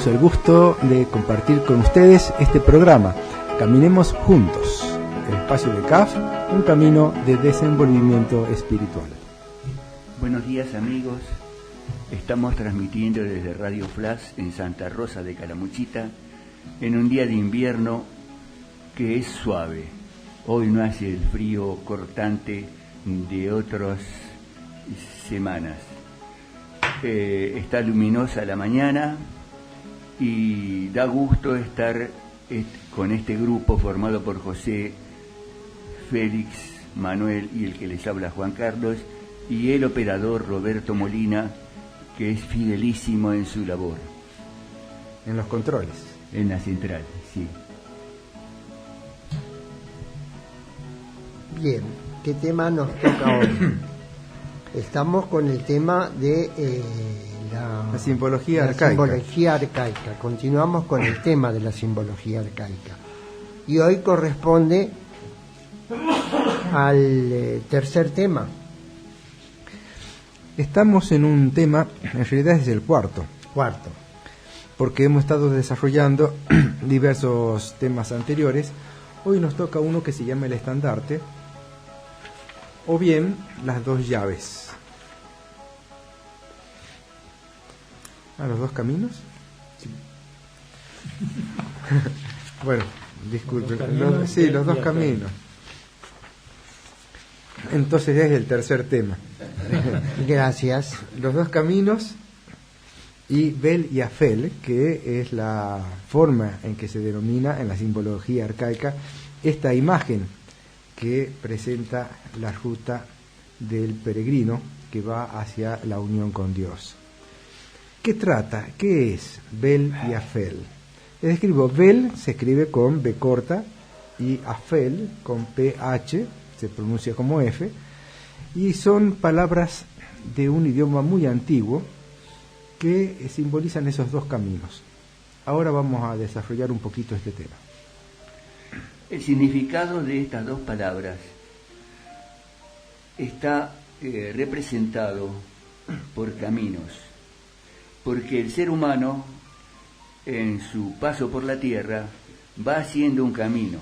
tenemos el gusto de compartir con ustedes este programa. Caminemos juntos, el espacio de CAF, un camino de desenvolvimiento espiritual. Buenos días, amigos. Estamos transmitiendo desde Radio Flash en Santa Rosa de Calamuchita en un día de invierno que es suave. Hoy no hace el frío cortante de otras semanas. Está luminosa la mañana y da gusto estar con este grupo formado por José, Félix, Manuel y el que les habla Juan Carlos, y el operador Roberto Molina, que es fidelísimo en su labor. En los controles. En la central, sí. Bien, ¿qué tema nos toca hoy? Estamos con el tema de la simbología arcaica. Continuamos con el tema de la simbología arcaica. Y hoy corresponde al tercer tema. Estamos en un tema, en realidad es el cuarto. Porque hemos estado desarrollando diversos temas anteriores. Hoy nos toca uno que se llama el estandarte, o bien las dos llaves. ¿Los dos caminos? Sí. Bueno, disculpen. Los dos caminos. Entonces es el tercer tema. Gracias. Los dos caminos y Bel y Afel, que es la forma en que se denomina en la simbología arcaica esta imagen que presenta la ruta del peregrino que va hacia la unión con Dios. ¿Qué trata? ¿Qué es Bel y Afel? Les escribo, Bel se escribe con B corta y Afel con PH, se pronuncia como F, y son palabras de un idioma muy antiguo que simbolizan esos dos caminos. Ahora vamos a desarrollar un poquito este tema. El significado de estas dos palabras está representado por caminos, porque el ser humano en su paso por la tierra va haciendo un camino.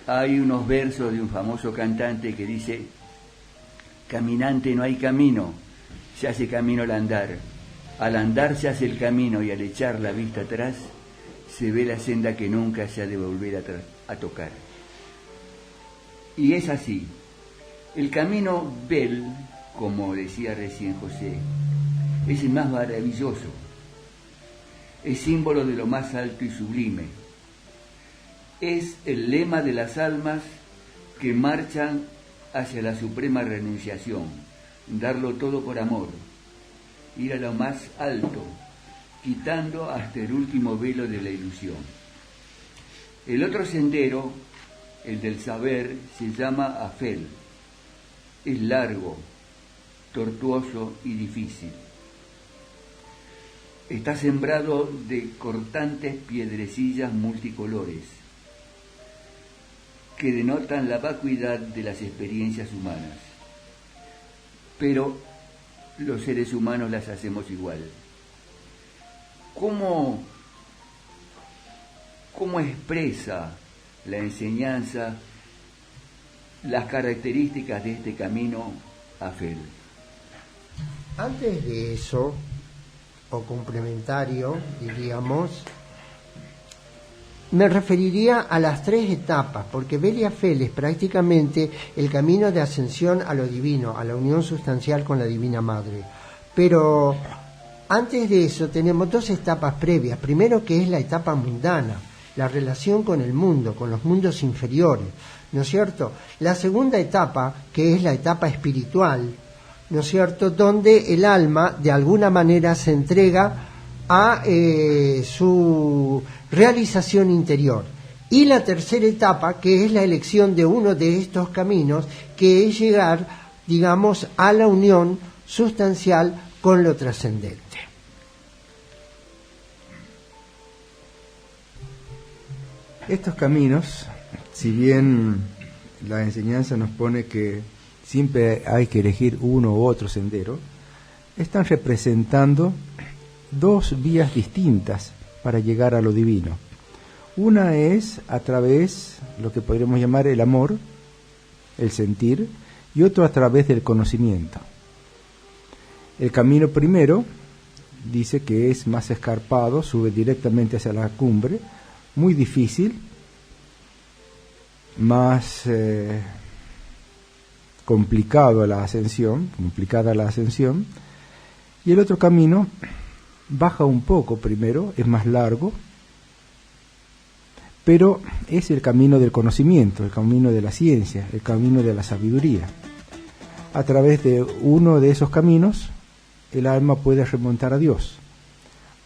Hay unos versos de un famoso cantante que dice: caminante no hay camino, se hace camino al andar se hace el camino y al echar la vista atrás se ve la senda que nunca se ha de volver a tocar. Y es así. El camino Bel, como decía recién José, es el más maravilloso, es símbolo de lo más alto y sublime, es el lema de las almas que marchan hacia la suprema renunciación, darlo todo por amor, ir a lo más alto, quitando hasta el último velo de la ilusión. El otro sendero, el del saber, se llama Afel, es largo, tortuoso y difícil. Está sembrado de cortantes piedrecillas multicolores que denotan la vacuidad de las experiencias humanas. Pero los seres humanos las hacemos igual. ¿Cómo expresa la enseñanza las características de este camino Afel? Antes de eso, o complementario, diríamos, me referiría a las tres etapas, porque Bel y Afel es prácticamente el camino de ascensión a lo divino, a la unión sustancial con la Divina Madre. Pero antes de eso tenemos dos etapas previas. Primero, que es la etapa mundana, la relación con el mundo, con los mundos inferiores, ¿no es cierto? La segunda etapa, que es la etapa espiritual, ¿no es cierto?, donde el alma de alguna manera se entrega a su realización interior. Y la tercera etapa, que es la elección de uno de estos caminos, que es llegar, digamos, a la unión sustancial con lo trascendente. Estos caminos, si bien la enseñanza nos pone que siempre hay que elegir uno u otro sendero, están representando dos vías distintas para llegar a lo divino. Una es a través, lo que podríamos llamar el amor, el sentir, y otro a través del conocimiento. El camino primero dice que es más escarpado, sube directamente hacia la cumbre, muy difícil, más complicada la ascensión, y el otro camino baja un poco primero, es más largo, pero es el camino del conocimiento, el camino de la ciencia, el camino de la sabiduría. A través de uno de esos caminos, el alma puede remontar a Dios,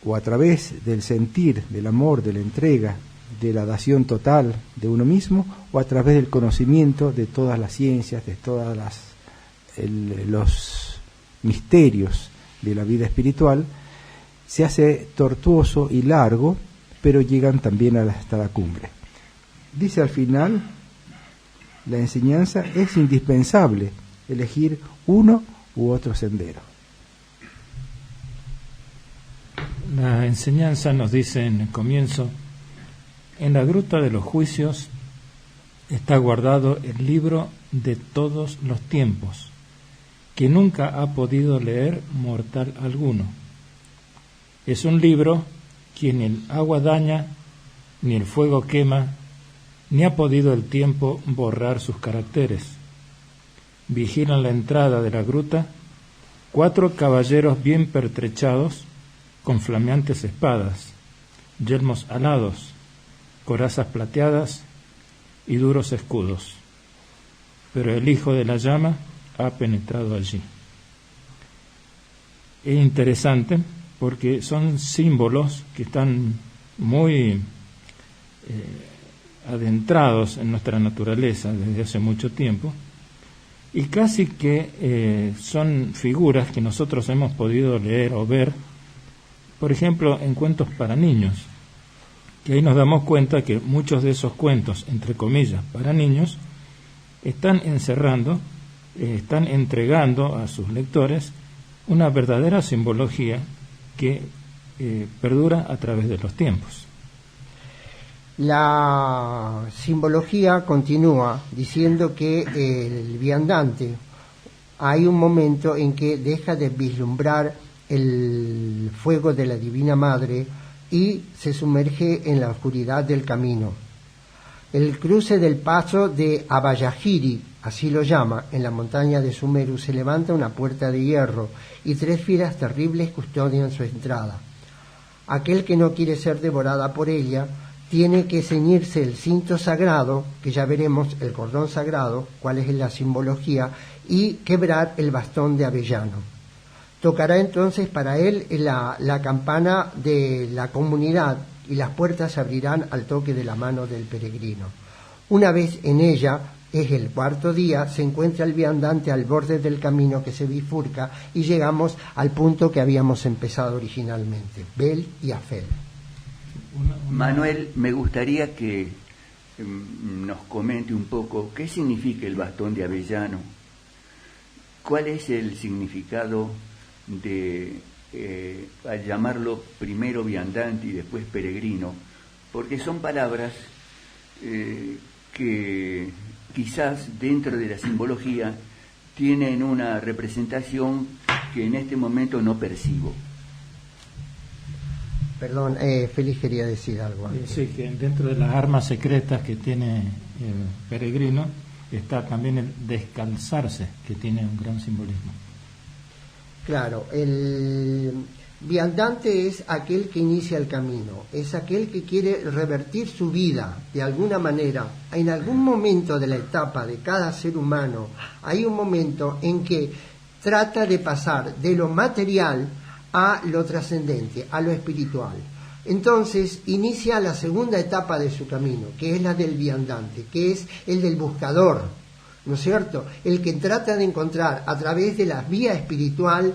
o a través del sentir, del amor, de la entrega, de la dación total de uno mismo, o a través del conocimiento de todas las ciencias, de todos los misterios de la vida espiritual. Se hace tortuoso y largo, pero llegan también hasta la cumbre. Dice al final, la enseñanza es indispensable elegir uno u otro sendero. La enseñanza nos dice en el comienzo: en la gruta de los juicios está guardado el libro de todos los tiempos, que nunca ha podido leer mortal alguno. Es un libro que ni el agua daña, ni el fuego quema, ni ha podido el tiempo borrar sus caracteres. Vigilan la entrada de la gruta 4 caballeros bien pertrechados, con flameantes espadas, yelmos alados, corazas plateadas y duros escudos. Pero el hijo de la llama ha penetrado allí. Es interesante porque son símbolos que están muy adentrados en nuestra naturaleza desde hace mucho tiempo, y casi que son figuras que nosotros hemos podido leer o ver, por ejemplo, en cuentos para niños, que ahí nos damos cuenta que muchos de esos cuentos, entre comillas, para niños, están encerrando, están entregando a sus lectores una verdadera simbología que perdura a través de los tiempos. La simbología continúa diciendo que el viandante, hay un momento en que deja de vislumbrar el fuego de la Divina Madre y se sumerge en la oscuridad del camino. El cruce del paso de Abayahiri, así lo llama, en la montaña de Sumeru, se levanta una puerta de hierro y 3 fieras terribles custodian su entrada. Aquel que no quiere ser devorada por ella tiene que ceñirse el cinto sagrado, que ya veremos el cordón sagrado, cuál es la simbología, y quebrar el bastón de avellano. Tocará entonces para él la campana de la comunidad y las puertas se abrirán al toque de la mano del peregrino. Una vez en ella, es el 4º día, se encuentra el viandante al borde del camino que se bifurca y llegamos al punto que habíamos empezado originalmente, Bel y Afel. Manuel, me gustaría que nos comente un poco qué significa el bastón de avellano, cuál es el significado de al llamarlo primero viandante y después peregrino, porque son palabras que quizás dentro de la simbología tienen una representación que en este momento no percibo. Perdón, Félix quería decir algo. Sí, que dentro de las armas secretas que tiene el peregrino está también el descalzarse, que tiene un gran simbolismo. Claro, el viandante es aquel que inicia el camino, es aquel que quiere revertir su vida de alguna manera. En algún momento de la etapa de cada ser humano hay un momento en que trata de pasar de lo material a lo trascendente, a lo espiritual. Entonces inicia la segunda etapa de su camino, que es la del viandante, que es el del buscador, ¿no es cierto? El que trata de encontrar a través de la vía espiritual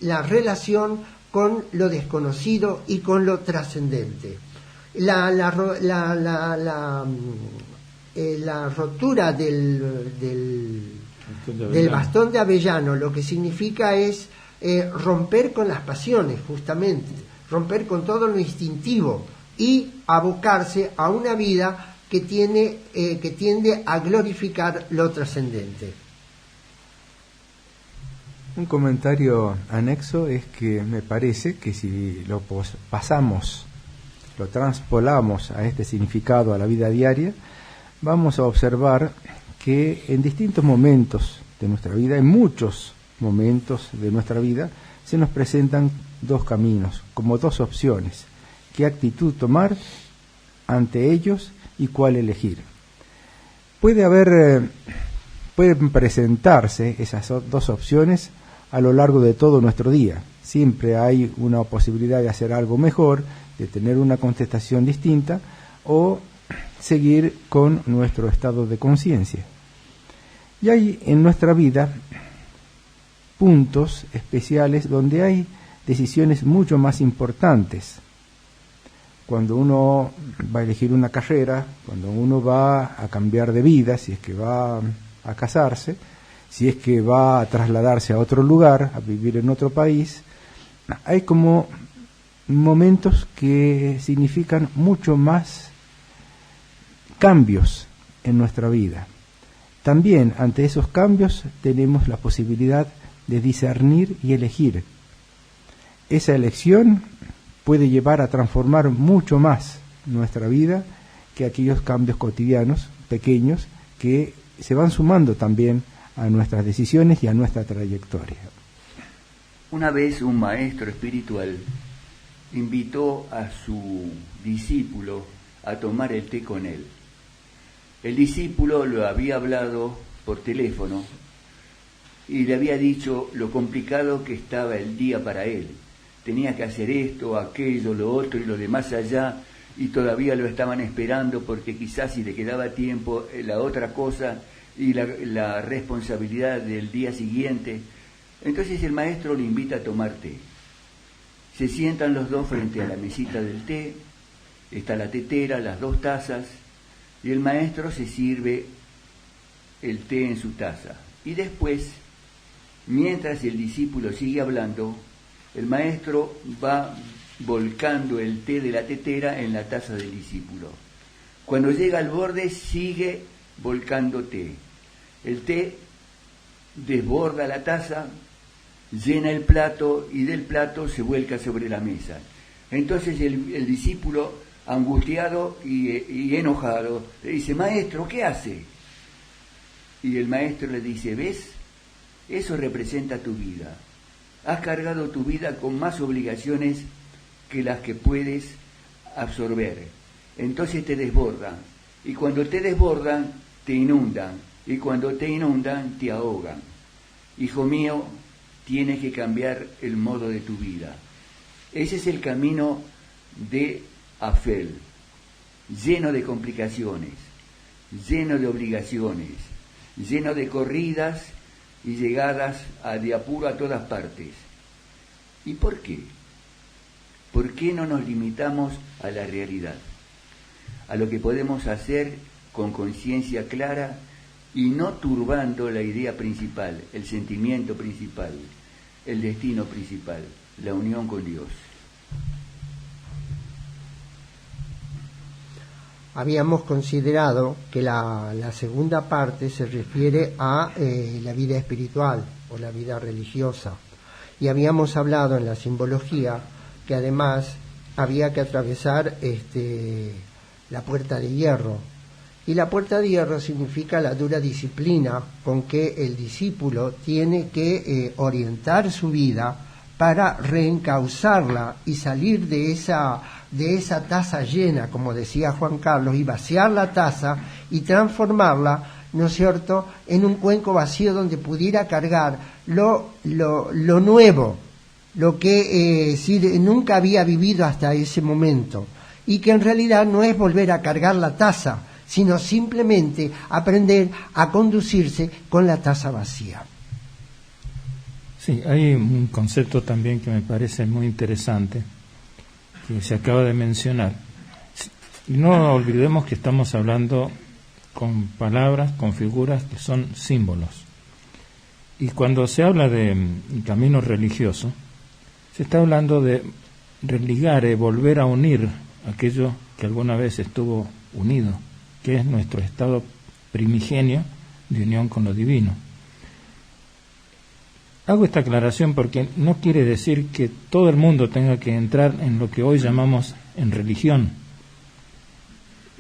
la relación con lo desconocido y con lo trascendente. La rotura del bastón de avellano lo que significa es romper con las pasiones, justamente, romper con todo lo instintivo y abocarse a una vida que tiende a glorificar lo trascendente. Un comentario anexo es que me parece que si lo pasamos, lo transpolamos a este significado a la vida diaria, vamos a observar que en distintos momentos de nuestra vida, en muchos momentos de nuestra vida, se nos presentan dos caminos, como dos opciones, qué actitud tomar ante ellos y cuál elegir. Pueden presentarse esas dos opciones a lo largo de todo nuestro día. Siempre hay una posibilidad de hacer algo mejor, de tener una contestación distinta o seguir con nuestro estado de conciencia. Y hay en nuestra vida puntos especiales donde hay decisiones mucho más importantes. Cuando uno va a elegir una carrera, cuando uno va a cambiar de vida, si es que va a casarse, si es que va a trasladarse a otro lugar, a vivir en otro país, hay como momentos que significan mucho más cambios en nuestra vida. También ante esos cambios tenemos la posibilidad de discernir y elegir. Esa elección puede llevar a transformar mucho más nuestra vida que aquellos cambios cotidianos, pequeños, que se van sumando también a nuestras decisiones y a nuestra trayectoria. Una vez un maestro espiritual invitó a su discípulo a tomar el té con él. El discípulo lo había hablado por teléfono y le había dicho lo complicado que estaba el día para él. Tenía que hacer esto, aquello, lo otro y lo de más allá, y todavía lo estaban esperando porque quizás si le quedaba tiempo la otra cosa y la responsabilidad del día siguiente. Entonces el maestro le invita a tomar té. Se sientan los dos frente a la mesita del té, está la tetera, las dos tazas, y el maestro se sirve el té en su taza. Y después, mientras el discípulo sigue hablando, el maestro va volcando el té de la tetera en la taza del discípulo. Cuando llega al borde, sigue volcando té. El té desborda la taza, llena el plato y del plato se vuelca sobre la mesa. Entonces el discípulo, angustiado y enojado, le dice: maestro, ¿qué hace? Y el maestro le dice: ¿ves? Eso representa tu vida. Has cargado tu vida con más obligaciones que las que puedes absorber. Entonces te desbordan. Y cuando te desbordan, te inundan. Y cuando te inundan, te ahogan. Hijo mío, tienes que cambiar el modo de tu vida. Ese es el camino de Afel, lleno de complicaciones, lleno de obligaciones, lleno de corridas y llegadas de apuro a todas partes. ¿Y por qué? ¿Por qué no nos limitamos a la realidad? A lo que podemos hacer con conciencia clara y no turbando la idea principal, el sentimiento principal, el destino principal, la unión con Dios. Habíamos considerado que la segunda parte se refiere a la vida espiritual o la vida religiosa, y habíamos hablado en la simbología que además había que atravesar la puerta de hierro, y la puerta de hierro significa la dura disciplina con que el discípulo tiene que orientar su vida para reencauzarla y salir de esa taza llena, como decía Juan Carlos, y vaciar la taza y transformarla, ¿no es cierto?, en un cuenco vacío donde pudiera cargar lo nuevo, lo que nunca había vivido hasta ese momento, y que en realidad no es volver a cargar la taza, sino simplemente aprender a conducirse con la taza vacía. Sí, hay un concepto también que me parece muy interesante, que se acaba de mencionar. Y no olvidemos que estamos hablando con palabras, con figuras que son símbolos. Y cuando se habla de camino religioso, se está hablando de religar, volver a unir aquello que alguna vez estuvo unido, que es nuestro estado primigenio de unión con lo divino. Hago esta aclaración porque no quiere decir que todo el mundo tenga que entrar en lo que hoy llamamos en religión.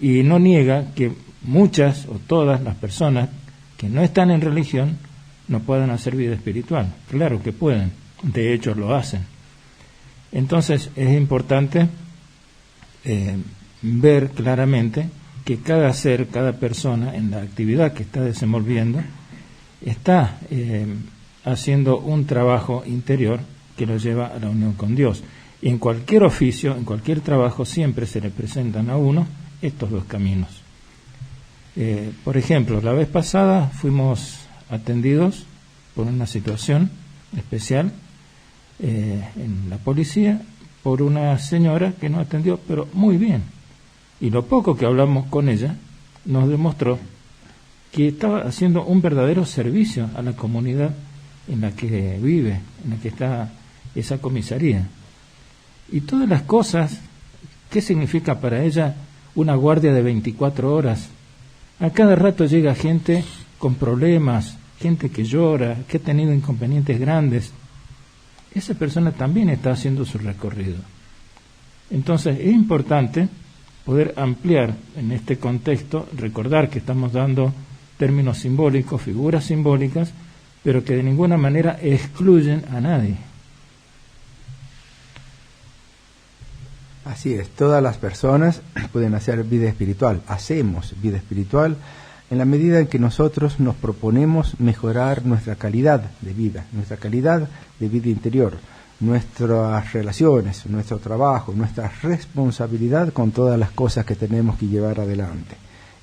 Y no niega que muchas o todas las personas que no están en religión no puedan hacer vida espiritual. Claro que pueden, de hecho lo hacen. Entonces es importante ver claramente que cada ser, cada persona en la actividad que está desenvolviendo está haciendo un trabajo interior que lo lleva a la unión con Dios. Y en cualquier oficio, en cualquier trabajo, siempre se le presentan a uno estos dos caminos. Por ejemplo, la vez pasada fuimos atendidos por una situación especial en la policía por una señora que nos atendió, pero muy bien. Y lo poco que hablamos con ella nos demostró que estaba haciendo un verdadero servicio a la comunidad en la que vive, en la que está esa comisaría. Y todas las cosas, ¿qué significa para ella una guardia de 24 horas? A cada rato llega gente con problemas, gente que llora, que ha tenido inconvenientes grandes. Esa persona también está haciendo su recorrido. Entonces es importante poder ampliar en este contexto, recordar que estamos dando términos simbólicos, figuras simbólicas, pero que de ninguna manera excluyen a nadie. Así es, todas las personas pueden hacer vida espiritual, hacemos vida espiritual en la medida en que nosotros nos proponemos mejorar nuestra calidad de vida interior, nuestras relaciones, nuestro trabajo, nuestra responsabilidad con todas las cosas que tenemos que llevar adelante.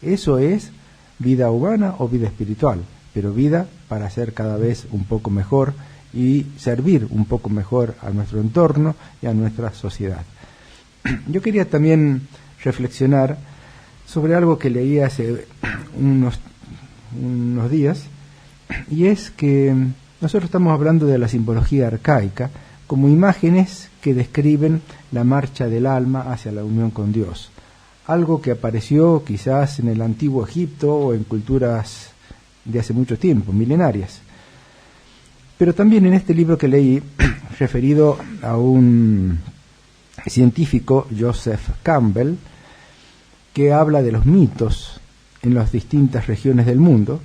Eso es vida humana o vida espiritual, pero vida para ser cada vez un poco mejor y servir un poco mejor a nuestro entorno y a nuestra sociedad. Yo quería también reflexionar sobre algo que leí hace unos días, y es que nosotros estamos hablando de la simbología arcaica como imágenes que describen la marcha del alma hacia la unión con Dios, algo que apareció quizás en el antiguo Egipto o en culturas de hace mucho tiempo, milenarias. Pero también en este libro que leí, referido a un científico, Joseph Campbell, que habla de los mitos en las distintas regiones del mundo,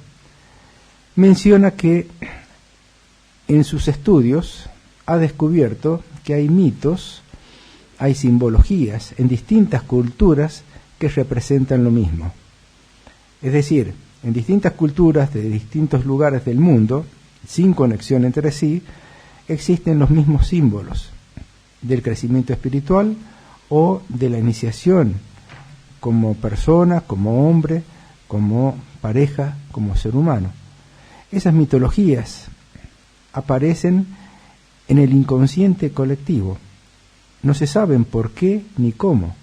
menciona que en sus estudios ha descubierto que hay mitos, hay simbologías en distintas culturas que representan lo mismo. Es decir, en distintas culturas de distintos lugares del mundo, sin conexión entre sí, existen los mismos símbolos del crecimiento espiritual o de la iniciación como persona, como hombre, como pareja, como ser humano. Esas mitologías aparecen en el inconsciente colectivo. No se saben por qué ni cómo.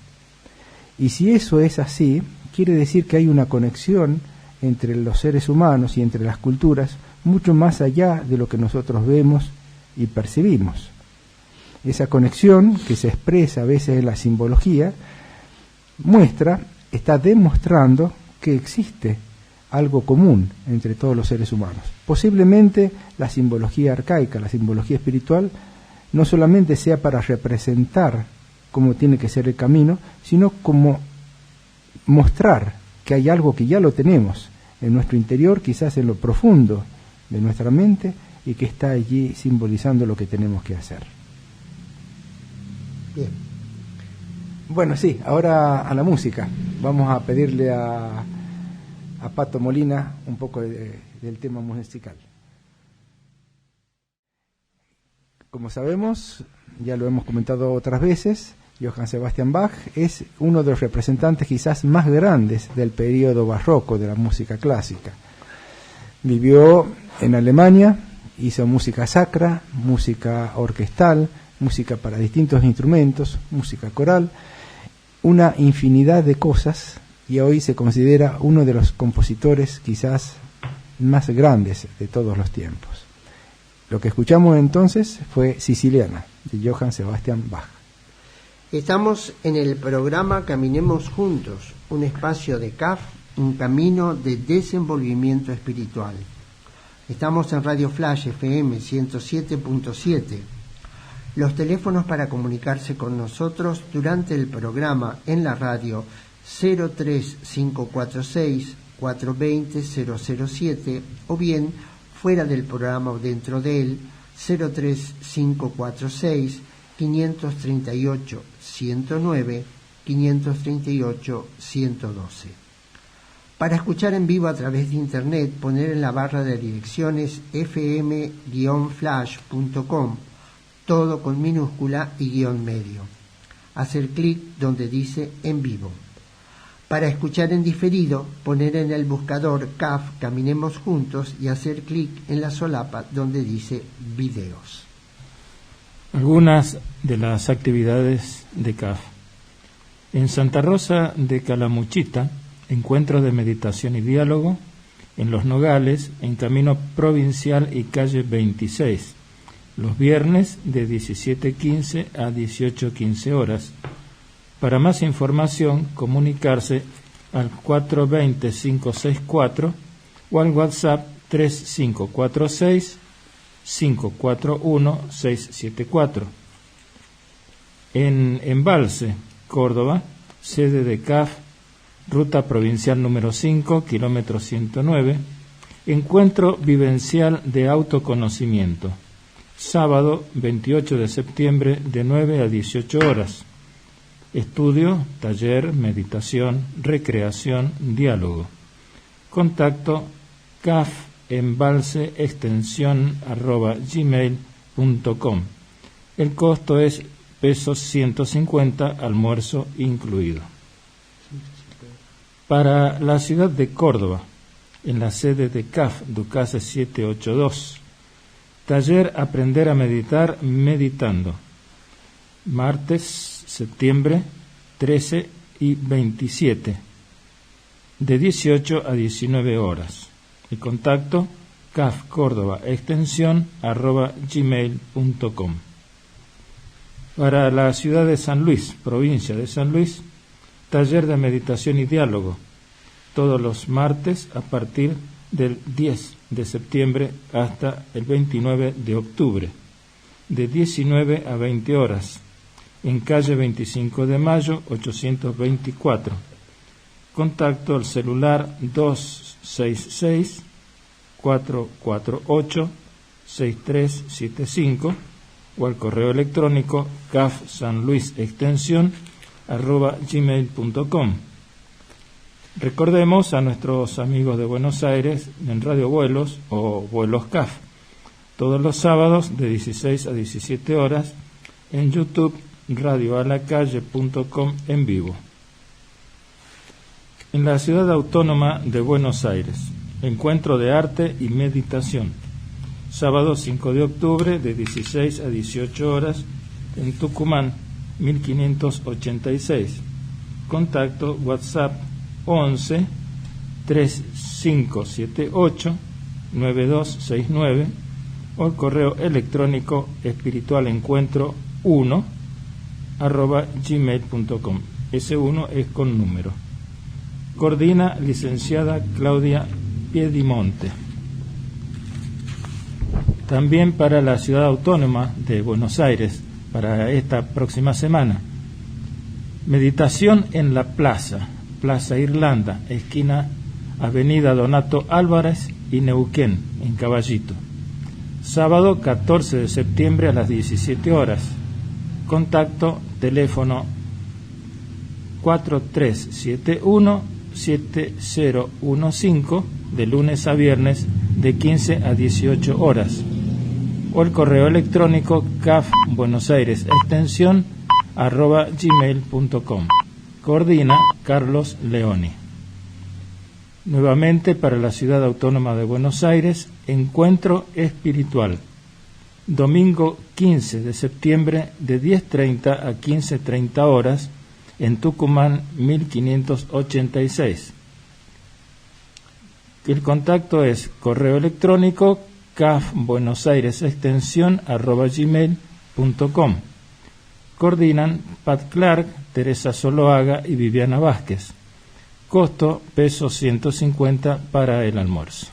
Y si eso es así, quiere decir que hay una conexión entre los seres humanos y entre las culturas mucho más allá de lo que nosotros vemos y percibimos. Esa conexión que se expresa a veces en la simbología está demostrando que existe algo común entre todos los seres humanos. Posiblemente la simbología arcaica, la simbología espiritual, no solamente sea para representar cómo tiene que ser el camino, sino como mostrar que hay algo que ya lo tenemos en nuestro interior, quizás en lo profundo de nuestra mente, y que está allí simbolizando lo que tenemos que hacer. Bien. Bueno, sí, ahora a la música. Vamos a pedirle a Pato Molina un poco del tema musical. Como sabemos, ya lo hemos comentado otras veces, Johann Sebastian Bach es uno de los representantes quizás más grandes del periodo barroco de la música clásica. Vivió en Alemania, hizo música sacra, música orquestal, música para distintos instrumentos, música coral, una infinidad de cosas, y hoy se considera uno de los compositores quizás más grandes de todos los tiempos. Lo que escuchamos entonces fue Siciliana, de Johann Sebastian Bach. Estamos en el programa Caminemos Juntos, un espacio de CAF, un camino de desenvolvimiento espiritual. Estamos en Radio Flash FM 107.7. Los teléfonos para comunicarse con nosotros durante el programa en la radio 03546 420 007 o bien fuera del programa o dentro de él 03546 538 109 538 112. Para escuchar en vivo a través de internet, poner en la barra de direcciones fm-flash.com, todo con minúscula y guión medio. Hacer clic donde dice en vivo. Para escuchar en diferido, poner en el buscador CAF Caminemos Juntos y hacer clic en la solapa donde dice videos. Algunas de las actividades de CAF. En Santa Rosa de Calamuchita, encuentros de meditación y diálogo. En Los Nogales, en Camino Provincial y Calle 26, los viernes de 17:15 a 18:15 horas. Para más información, comunicarse al 420-564 o al WhatsApp 3546-541-674. En Embalse, Córdoba, sede de CAF, Ruta Provincial número 5, kilómetro 109, encuentro vivencial de autoconocimiento, sábado 28 de septiembre de 9 a 18 horas. Estudio, taller, meditación, recreación, diálogo. Contacto cafembalseextensión@gmail.com. El costo es pesos 150, almuerzo incluido. Para la ciudad de Córdoba, en la sede de CAF, Ducase 782, taller Aprender a Meditar meditando, martes, septiembre 13 y 27, de 18 a 19 horas. El contacto cafcordobaextensión@gmail.com. Para la ciudad de San Luis, provincia de San Luis, taller de meditación y diálogo, todos los martes a partir del 10 de septiembre hasta el 29 de octubre, de 19 a 20 horas, en calle 25 de Mayo, 824. Contacto al celular 266-448-6375 o al correo electrónico cafsanluisextensión@gmail.com. Recordemos a nuestros amigos de Buenos Aires en Radio Vuelos o Vuelos CAF, todos los sábados de 16 a 17 horas en YouTube radioalacalle.com en vivo. En la ciudad autónoma de Buenos Aires, encuentro de arte y meditación, sábado 5 de octubre de 16 a 18 horas en Tucumán 1586. Contacto WhatsApp 11 3578 9269 o el correo electrónico espiritualencuentro1@gmail.com. Ese 1 es con número. Coordina licenciada Claudia Piedimonte. También para la ciudad autónoma de Buenos Aires, para esta próxima semana, meditación en la Plaza Irlanda, esquina Avenida Donato Álvarez y Neuquén, en Caballito, sábado 14 de septiembre a las 17 horas. Contacto, teléfono 4371-7015, de lunes a viernes de 15 a 18 horas, o el correo electrónico cafbuenosairesextensión@gmail.com. Coordina Carlos Leoni. Nuevamente para la ciudad autónoma de Buenos Aires, encuentro espiritual, domingo 15 de septiembre de 10:30 a 15:30 horas en Tucumán 1586. El contacto es correo electrónico cafbuenosairesextensión@gmail.com. Coordinan Pat Clark, Teresa Soloaga y Viviana Vázquez. Costo peso 150 para el almuerzo.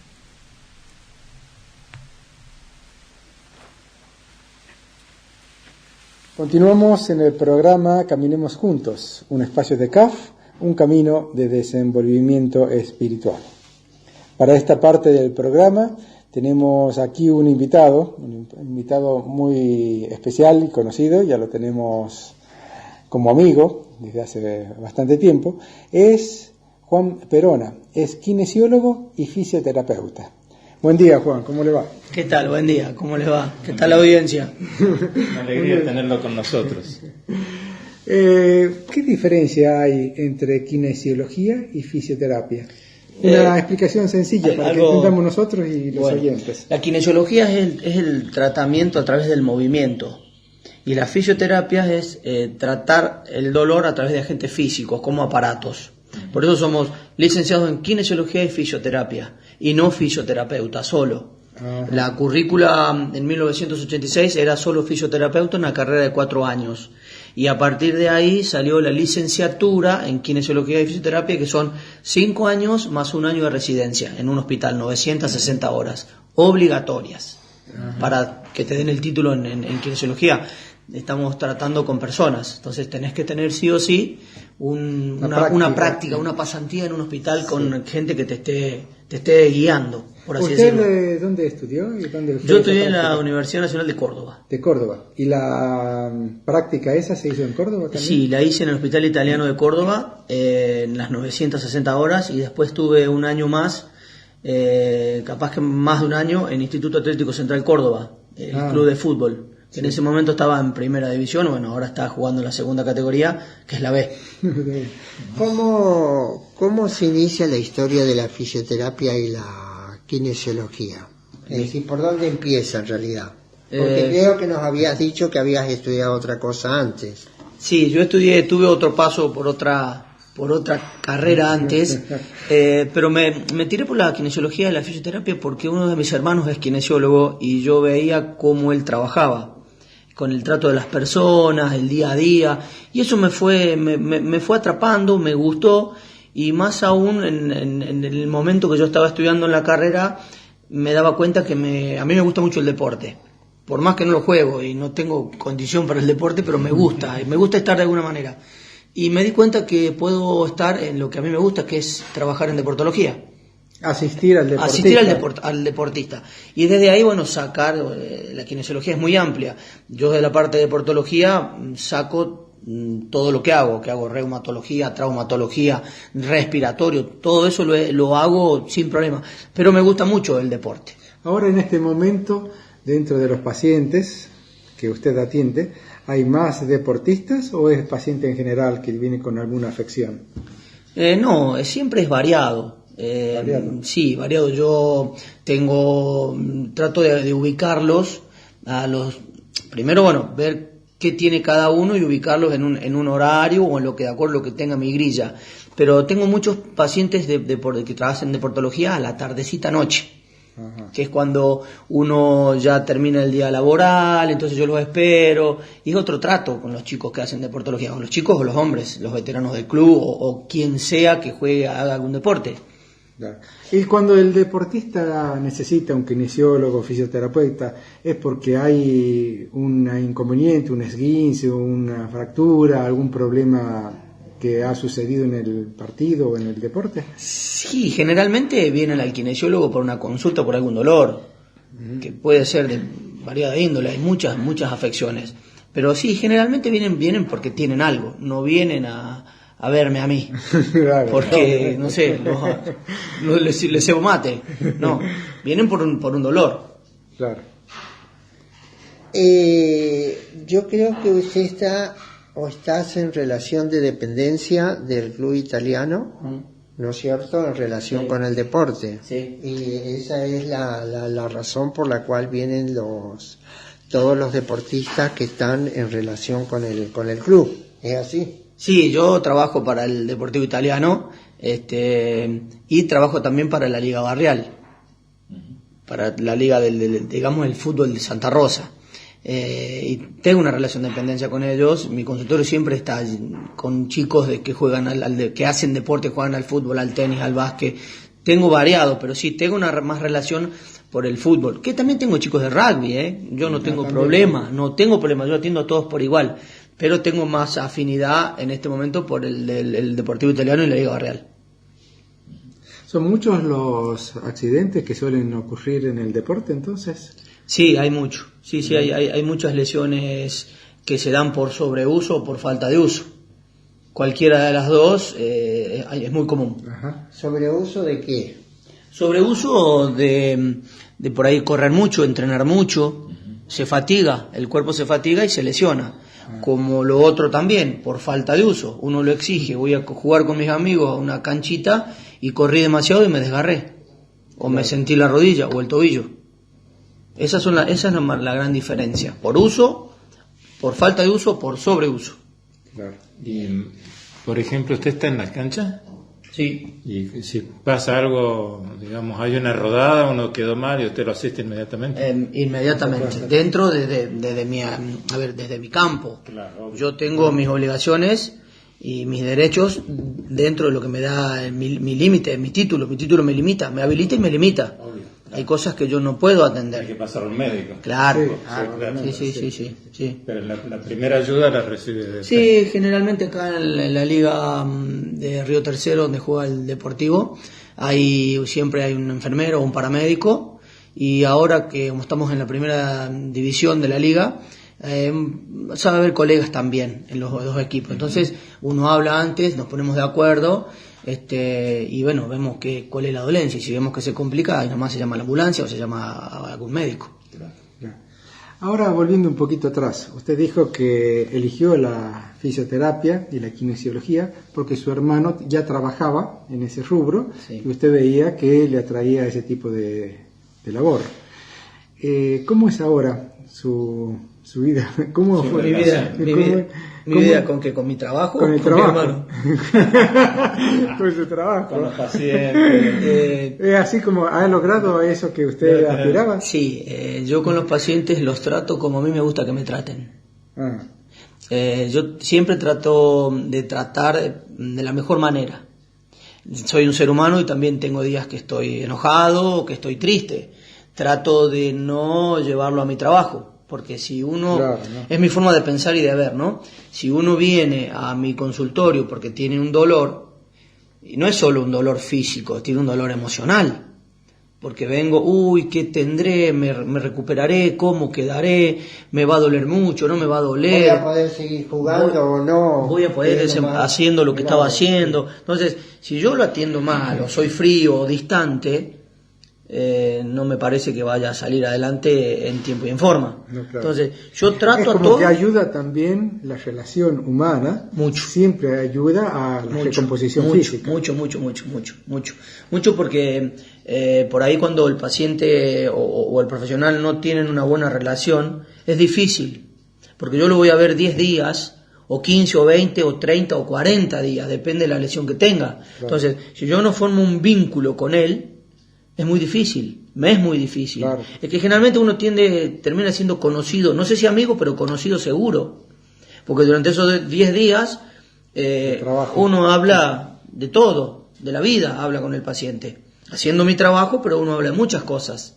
Continuamos en el programa Caminemos Juntos, un espacio de CAF, un camino de desenvolvimiento espiritual. Para esta parte del programa tenemos aquí un invitado muy especial y conocido, ya lo tenemos como amigo desde hace bastante tiempo. Es Juan Perona, es kinesiólogo y fisioterapeuta. Buen día, Juan, ¿cómo le va? ¿Qué tal? Buen día, ¿cómo le va? ¿Qué tal la audiencia? Una alegría tenerlo con nosotros. ¿Qué diferencia hay entre kinesiología y fisioterapia? Una explicación sencilla para que entendamos nosotros y los oyentes. La kinesiología es el tratamiento a través del movimiento y la fisioterapia es tratar el dolor a través de agentes físicos como aparatos. Por eso somos licenciados en kinesiología y fisioterapia y no fisioterapeuta solo. Ajá. La currícula en 1986 era solo fisioterapeuta, una carrera de 4 años. Y a partir de ahí salió la licenciatura en kinesiología y fisioterapia, que son 5 años más 1 año de residencia en un hospital, 960 horas, obligatorias. Ajá. Para que te den el título en kinesiología. Estamos tratando con personas, entonces tenés que tener sí o sí una práctica, una pasantía en un hospital con gente que te esté guiando, por así decirlo. ¿Usted dónde estudió? ¿Y dónde Yo estudié en la Universidad Nacional de Córdoba. De Córdoba. ¿Y la práctica esa se hizo en Córdoba también? Sí, la hice en el Hospital Italiano de Córdoba, en las 960 horas, y después tuve un año más, capaz que más de un año, en Instituto Atlético Central Córdoba, el club de fútbol. Sí. En ese momento estaba en primera división, bueno, ahora está jugando en la segunda categoría, que es la B. ¿Cómo se inicia la historia de la fisioterapia y la kinesiología? Es decir, ¿por dónde empieza en realidad? Porque creo que nos habías dicho que habías estudiado otra cosa antes. Sí, yo tuve otro paso por otra carrera antes, pero me tiré por la kinesiología y la fisioterapia porque uno de mis hermanos es kinesiólogo y yo veía cómo él trabajaba con el trato de las personas, el día a día, y eso me fue atrapando, me gustó, y más aún en el momento que yo estaba estudiando en la carrera me daba cuenta que a mí me gusta mucho el deporte, por más que no lo juego y no tengo condición para el deporte, pero me gusta estar de alguna manera. Y me di cuenta que puedo estar en lo que a mí me gusta, que es trabajar en deportología. Asistir al deportista. Y desde ahí, bueno, sacar, la kinesiología es muy amplia. Yo de la parte de deportología saco todo lo que hago reumatología, traumatología, respiratorio, todo eso lo hago sin problema. Pero me gusta mucho el deporte. Ahora en este momento, dentro de los pacientes que usted atiende, ¿hay más deportistas o es paciente en general que viene con alguna afección? No, siempre es variado. ¿Variado? Sí, variado. Yo trato de ubicarlos primero, bueno, ver qué tiene cada uno y ubicarlos en un horario o en lo que de acuerdo a lo que tenga mi grilla. Pero tengo muchos pacientes que trabajan en deportología a la tardecita noche. Ajá. Que es cuando uno ya termina el día laboral, entonces yo los espero, y es otro trato con los chicos que hacen deportología, con los chicos o los hombres, los veteranos del club o quien sea que haga algún deporte. Claro. Y cuando el deportista necesita un kinesiólogo, fisioterapeuta, ¿es porque hay un inconveniente, un esguince, una fractura, algún problema que ha sucedido en el partido o en el deporte? Sí, generalmente vienen al kinesiólogo por una consulta por algún dolor, que puede ser de variada índole, hay muchas afecciones, pero sí, generalmente vienen porque tienen algo, no vienen a verme a mí, claro, porque, no sé, les cebo mate, no, vienen por un dolor. Claro. Yo creo que usted estás en relación de dependencia del club italiano, ¿no es cierto?, en relación con el deporte. Sí. Y esa es la razón por la cual vienen todos los deportistas que están en relación con el club. ¿Es así? Sí, yo trabajo para el Deportivo Italiano y trabajo también para la Liga Barrial. para la liga digamos, el fútbol de Santa Rosa. Y tengo una relación de dependencia con ellos. Mi consultorio siempre está con chicos que juegan que hacen deporte, juegan al fútbol, al tenis, al básquet. Tengo variado, pero sí tengo una más relación por el fútbol. Que también tengo chicos de rugby, yo no tengo problema, yo atiendo a todos por igual, pero tengo más afinidad en este momento por el Deportivo Italiano y la Liga Barreal. ¿Son muchos los accidentes que suelen ocurrir en el deporte entonces? Sí, hay mucho. Sí, hay muchas lesiones que se dan por sobreuso o por falta de uso. Cualquiera de las dos es muy común. Ajá. ¿Sobreuso de qué? Sobreuso de por ahí correr mucho, entrenar mucho, se fatiga, el cuerpo se fatiga y se lesiona. Como lo otro también, por falta de uso. Uno lo exige, voy a jugar con mis amigos a una canchita y corrí demasiado y me desgarré. O me sentí la rodilla o el tobillo. Esa es la gran diferencia. Por uso, por falta de uso, por sobreuso. Claro. Y, por ejemplo, ¿usted está en la cancha? Sí. Y si pasa algo, digamos, hay una rodada, uno quedó mal y usted lo asiste inmediatamente. Inmediatamente, desde mi campo. Claro. Yo tengo mis obligaciones y mis derechos dentro de lo que me da mi límite, mi título me limita, me habilita y me limita. Obvio. Hay cosas que yo no puedo atender. Hay que pasar a un médico. Claro. Claro. Sí. Pero la primera ayuda la recibe de Sí, generalmente acá en la liga de Río Tercero, donde juega el Deportivo, siempre hay un enfermero o un paramédico, y ahora que como estamos en la primera división de la liga, sabe haber colegas también en los dos equipos. Entonces uno habla antes, nos ponemos de acuerdo, y bueno, vemos cuál es la dolencia, y si vemos que se complica, ahí nomás se llama a la ambulancia o se llama a algún médico. Ahora, volviendo un poquito atrás, usted dijo que eligió la fisioterapia y la kinesiología porque su hermano ya trabajaba en ese rubro, sí. Y usted veía que le atraía ese tipo de labor. ¿Cómo es ahora su vida? ¿Cómo fue? Mi vida con mi trabajo, con el con trabajo. mi hermano. Con su trabajo. Con los pacientes. ¿Es así como ha logrado eso que usted aspiraba? Sí, yo con los pacientes los trato como a mí me gusta que me traten. Ah. Yo siempre trato de tratar de la mejor manera. Soy un ser humano y también tengo días que estoy enojado o que estoy triste. Trato de no llevarlo a mi trabajo. Porque si uno, claro, ¿no? Es mi forma de pensar y de ver, ¿no? Si uno viene a mi consultorio porque tiene un dolor, y no es solo un dolor físico, tiene un dolor emocional. Porque vengo, ¿qué tendré? ¿Me recuperaré? ¿Cómo quedaré? ¿Me va a doler mucho? ¿No me va a doler? ¿Voy a poder seguir jugando o no? ¿Voy a poder haciendo lo que estaba haciendo? Entonces, si yo lo atiendo mal, o soy frío o distante, no me parece que vaya a salir adelante en tiempo y en forma. No, claro. Entonces, yo trato es como a todo. Que ayuda también la relación humana. Mucho. Siempre ayuda a la recomposición física. Mucho, porque por ahí cuando el paciente o el profesional no tienen una buena relación, es difícil. Porque yo lo voy a ver 10 días, o 15, o 20, o 30, o 40 días, depende de la lesión que tenga. Claro. Entonces, si yo no formo un vínculo con él, es muy difícil, me es muy difícil. Claro. Es que generalmente uno termina siendo conocido, no sé si amigo, pero conocido seguro. Porque durante esos 10 días uno habla de todo, de la vida, habla con el paciente. Haciendo mi trabajo, pero uno habla de muchas cosas.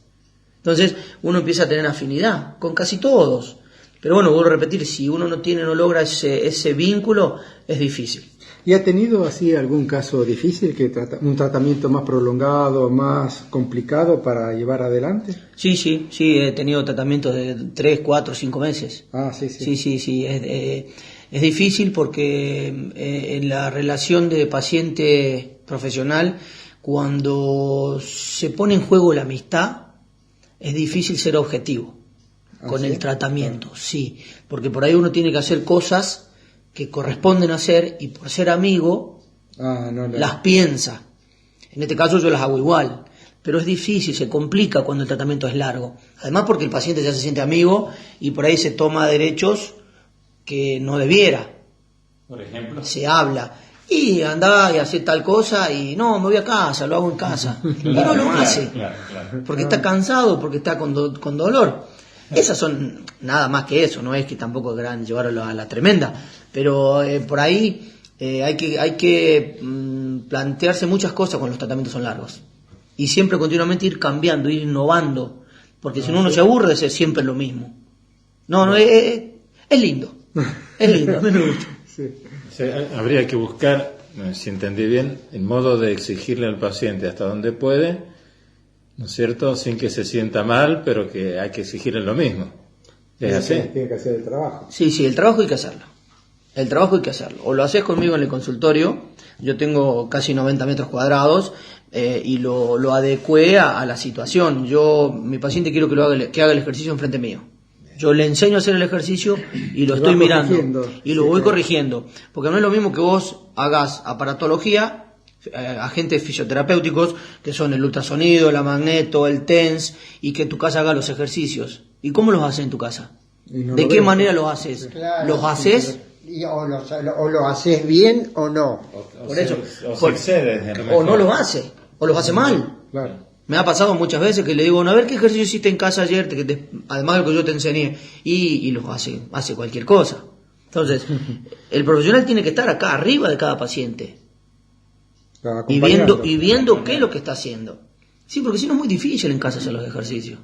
Entonces uno empieza a tener afinidad con casi todos. Pero bueno, vuelvo a repetir, si uno no logra ese vínculo, es difícil. ¿Y ha tenido así algún caso difícil, un tratamiento más prolongado, más complicado para llevar adelante? Sí, he tenido tratamientos de 3, 4, 5 meses. Ah, sí. Sí, es difícil porque en la relación de paciente profesional, cuando se pone en juego la amistad, es difícil ser objetivo con el tratamiento, sí, porque por ahí uno tiene que hacer cosas que corresponden hacer y por ser amigo las piensa. En este caso yo las hago igual, pero es difícil, se complica cuando el tratamiento es largo. Además porque el paciente ya se siente amigo y por ahí se toma derechos que no debiera. Por ejemplo. Se habla. y andá y hace tal cosa y no, me voy a casa, lo hago en casa. Y no lo hace, porque está cansado, porque está con dolor. Esas son nada más que eso, no es que tampoco quieran llevarlo a la tremenda, pero por ahí hay que plantearse muchas cosas cuando los tratamientos son largos. Y siempre continuamente ir cambiando, ir innovando, porque si no uno se aburre de ser siempre lo mismo. No, es lindo, a mí me gusta. Sí. O sea, habría que buscar, si entendí bien, el modo de exigirle al paciente hasta donde puede, ¿no es cierto?, sin que se sienta mal, pero que hay que exigirle lo mismo. ¿Es así? Tiene que hacer el trabajo. Sí, el trabajo hay que hacerlo. O lo haces conmigo en el consultorio, yo tengo casi 90 metros cuadrados, y lo adecué a la situación. Mi paciente quiero que haga el ejercicio enfrente mío. Yo le enseño a hacer el ejercicio y lo estoy mirando y lo voy corrigiendo, porque no es lo mismo que vos hagas aparatología, agentes fisioterapéuticos que son el ultrasonido, la magneto, el TENS, y que en tu casa haga los ejercicios. ¿Y cómo los haces en tu casa? ¿De qué manera los haces? Claro, ¿Los haces? O lo haces bien o no. Por eso, o no los hace, o los hace mal. Claro. Me ha pasado muchas veces que le digo, a ver qué ejercicio hiciste en casa ayer, además de lo que yo te enseñé, y los hace cualquier cosa. Entonces, el profesional tiene que estar acá arriba de cada paciente y viendo qué es lo que está haciendo. Sí, porque si no es muy difícil en casa hacer los ejercicios.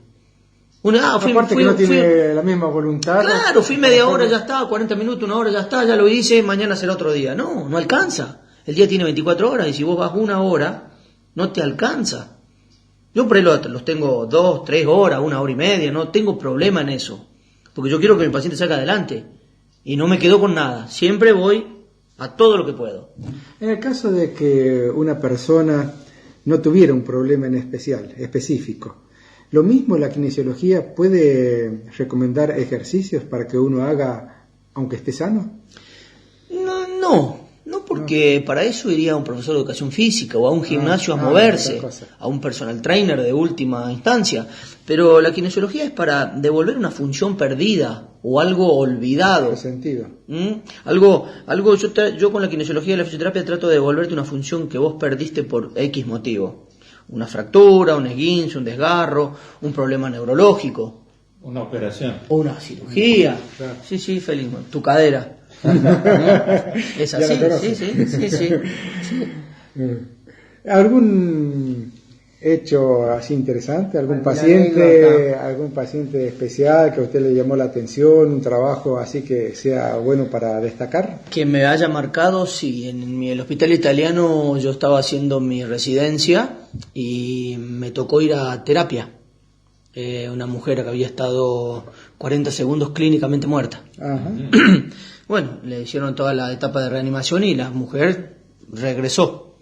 Aparte que no tiene la misma voluntad. Claro, fui media hora, ya está, 40 minutos, una hora, ya está, ya lo hice, mañana será otro día. No alcanza. El día tiene 24 horas y si vos vas una hora, no te alcanza. Yo por ahí los tengo 2, 3 horas, 1 hora y media, no tengo problema en eso. Porque yo quiero que mi paciente salga adelante. Y no me quedo con nada. Siempre voy a todo lo que puedo. En el caso de que una persona no tuviera un problema específico, ¿lo mismo la kinesiología puede recomendar ejercicios para que uno haga aunque esté sano? No, porque para eso iría a un profesor de educación física o a un gimnasio a moverse, a un personal trainer de última instancia. Pero la kinesiología es para devolver una función perdida o algo olvidado. ¿En qué sentido? Yo con la kinesiología y la fisioterapia trato de devolverte una función que vos perdiste por X motivo. Una fractura, un esguince, un desgarro, un problema neurológico. Una operación. O una cirugía. Claro. Sí, feliz. Tu cadera. Es así, sí. ¿Algún hecho así interesante? ¿Algún paciente especial que a usted le llamó la atención? ¿Un trabajo así que sea bueno para destacar? Que me haya marcado, sí. En el hospital italiano yo estaba haciendo mi residencia y me tocó ir a terapia. Una mujer que había estado 40 segundos clínicamente muerta. Ajá. Bueno, le hicieron toda la etapa de reanimación y la mujer regresó.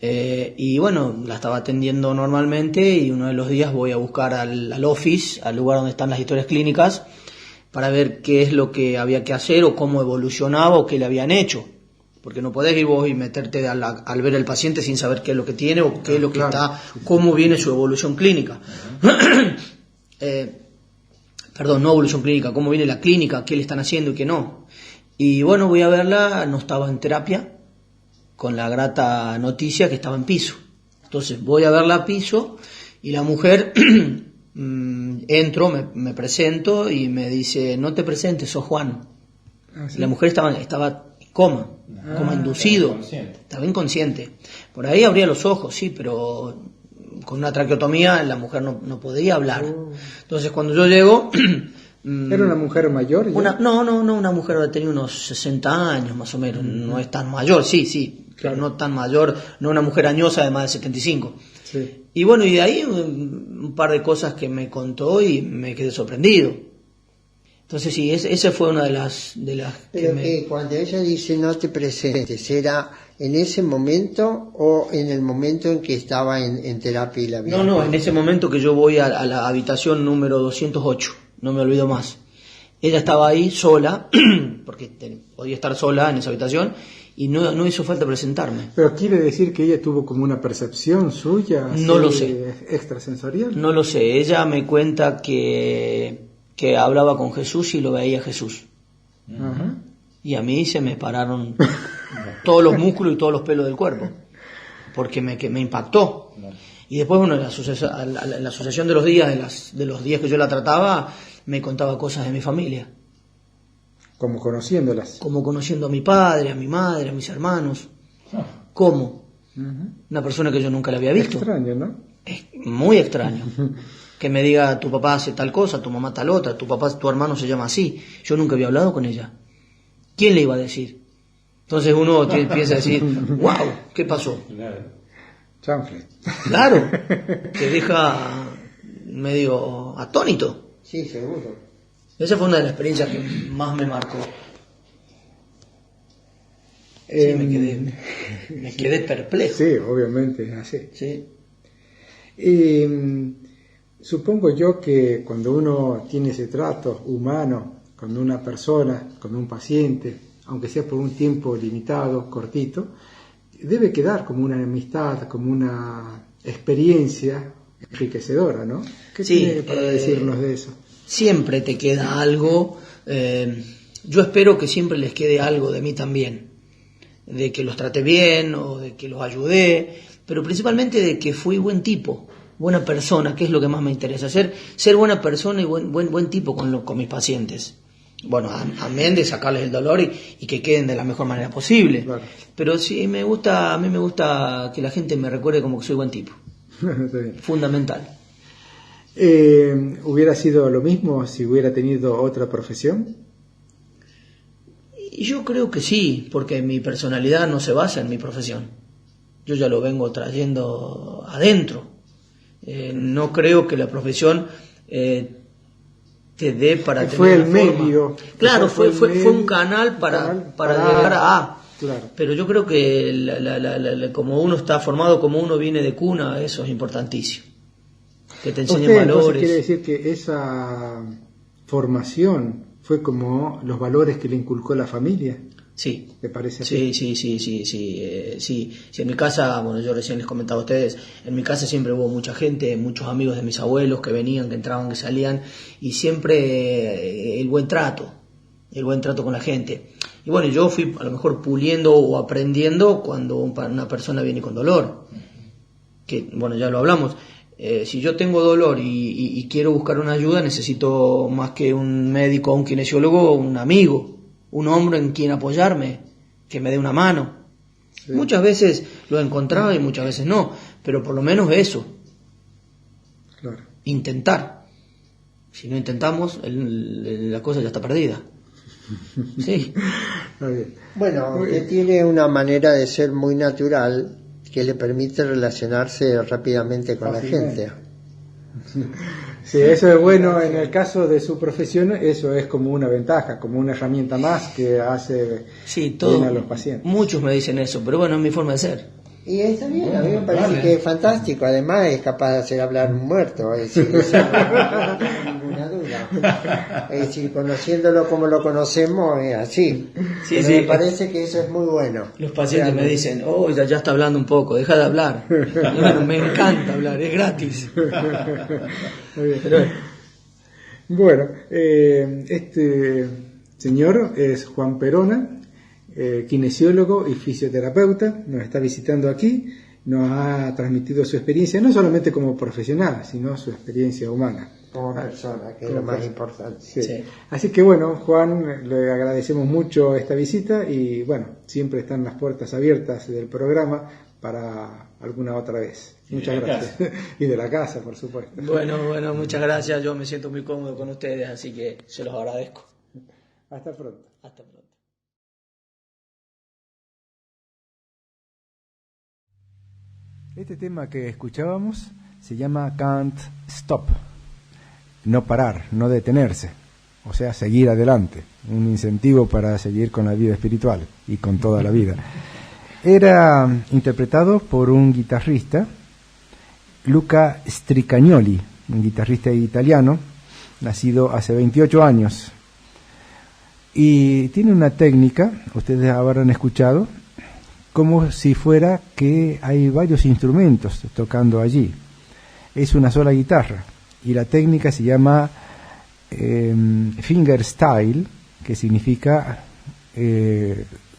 Y bueno, la estaba atendiendo normalmente y uno de los días voy a buscar al office, al lugar donde están las historias clínicas, para ver qué es lo que había que hacer o cómo evolucionaba o qué le habían hecho. Porque no podés ir vos y meterte al ver al paciente sin saber qué es lo que tiene o qué es lo que está, cómo viene su evolución clínica. No evolución clínica, cómo viene la clínica, qué le están haciendo y qué no. Y bueno, voy a verla, no estaba en terapia, con la grata noticia que estaba en piso. Entonces voy a verla a piso y la mujer, entro, me presento y me dice, no te presentes, sos Juan. ¿Sí? La mujer estaba en coma inducido, estaba inconsciente. Por ahí abría los ojos, sí, pero con una traqueotomía la mujer no podía hablar. Entonces cuando yo llego... ¿Era una mujer mayor? No, una mujer tenía unos 60 años más o menos, no es tan mayor, sí, claro. Pero no tan mayor, no una mujer añosa de más de 75. Sí. Y bueno, y de ahí un par de cosas que me contó y me quedé sorprendido. Entonces sí, esa fue una de las pero que cuando ella dice no te presentes, ¿era en ese momento o en el momento en que estaba en terapia y la vida? No, en ese momento que yo voy a la habitación número 208, no me olvido más. Ella estaba ahí sola, porque podía estar sola en esa habitación, y no hizo falta presentarme. ¿Pero quiere decir que ella tuvo como una percepción suya? No lo sé. ¿Extrasensorial? No lo sé. Ella me cuenta que hablaba con Jesús y lo veía Jesús. Ajá. Y a mí se me pararon todos los músculos y todos los pelos del cuerpo, porque me impactó. Y después, bueno, la asociación de los días, de los días que yo la trataba, me contaba cosas de mi familia. Como conociéndolas. Como conociendo a mi padre, a mi madre, a mis hermanos. ¿Cómo? Una persona que yo nunca la había visto. Extraño, ¿no? Es muy extraño. Que me diga, tu papá hace tal cosa, tu mamá tal otra, tu hermano se llama así. Yo nunca había hablado con ella. ¿Quién le iba a decir? Entonces uno piensa decir, wow, ¿qué pasó? Chanfle. Claro, te deja medio atónito. Sí, seguro. Esa fue una de las experiencias que más me marcó. Sí, me quedé perplejo. Sí, obviamente es así. Sí. Supongo yo que cuando uno tiene ese trato humano con una persona, con un paciente, aunque sea por un tiempo limitado, cortito, debe quedar como una amistad, como una experiencia enriquecedora, ¿no? ¿Qué tiene para decirnos de eso? Siempre te queda algo. Yo espero que siempre les quede algo de mí también, de que los traté bien o de que los ayudé, pero principalmente de que fui buen tipo, buena persona, que es lo que más me interesa, ser buena persona y buen tipo con mis pacientes. Bueno, amén de sacarles el dolor y que queden de la mejor manera posible. Claro. Pero sí, a mí me gusta que la gente me recuerde como que soy buen tipo. Está bien. Fundamental. ¿Hubiera sido lo mismo si hubiera tenido otra profesión? Y yo creo que sí, porque mi personalidad no se basa en mi profesión. Yo ya lo vengo trayendo adentro. No creo que la profesión te dé para tener fue el una forma. medio. Claro, fue un canal para llegar a. Claro. Pero yo creo que como uno está formado, como uno viene de cuna, eso es importantísimo. Que te enseñen valores. Quiere decir que esa formación fue como los valores que le inculcó la familia. Sí. ¿Te parece así? Sí. Sí, en mi casa, bueno, yo recién les comentaba a ustedes, en mi casa siempre hubo mucha gente, muchos amigos de mis abuelos que venían, que entraban, que salían, y siempre el buen trato con la gente. Y bueno, yo fui a lo mejor puliendo o aprendiendo cuando una persona viene con dolor, que bueno, ya lo hablamos. Si yo tengo dolor y quiero buscar una ayuda, necesito más que un médico o un kinesiólogo, un amigo, un hombro en quien apoyarme, que me dé una mano. Sí. Muchas veces lo encontraba y muchas veces no, pero por lo menos eso. Claro. Intentar. Si no intentamos, la cosa ya está perdida. Sí. Bueno, usted tiene una manera de ser muy natural que le permite relacionarse rápidamente con la gente. Sí, eso es bueno. En el caso de su profesión, eso es como una ventaja, como una herramienta más que hace bien a los pacientes. Muchos me dicen eso, pero bueno, es mi forma de ser. Y está bien, a mí me parece que es fantástico. Además es capaz de hacer hablar un muerto, es decir, eso no tengo ninguna duda. Es decir, conociéndolo como lo conocemos es así. Sí, me parece que eso es muy bueno. Los pacientes me dicen, ya está hablando un poco, deja de hablar. Bueno, me encanta hablar, es gratis. Bueno, este señor es Juan Perona, kinesiólogo y fisioterapeuta, nos está visitando aquí, nos ha transmitido su experiencia, no solamente como profesional, sino su experiencia humana. Como persona, que es lo más importante. Sí. Sí. Así que bueno, Juan, le agradecemos mucho esta visita y bueno, siempre están las puertas abiertas del programa para alguna otra vez. Muchas gracias. Y de la casa, por supuesto. Bueno, muchas gracias, yo me siento muy cómodo con ustedes, así que se los agradezco. Hasta pronto. Hasta pronto. Este tema que escuchábamos se llama Can't Stop, no parar, no detenerse, o sea, seguir adelante, un incentivo para seguir con la vida espiritual y con toda la vida. Era interpretado por un guitarrista, Luca Stricagnoli, un guitarrista italiano, nacido hace 28 años, y tiene una técnica, ustedes habrán escuchado, como si fuera que hay varios instrumentos tocando allí. Es una sola guitarra y la técnica se llama fingerstyle, que significa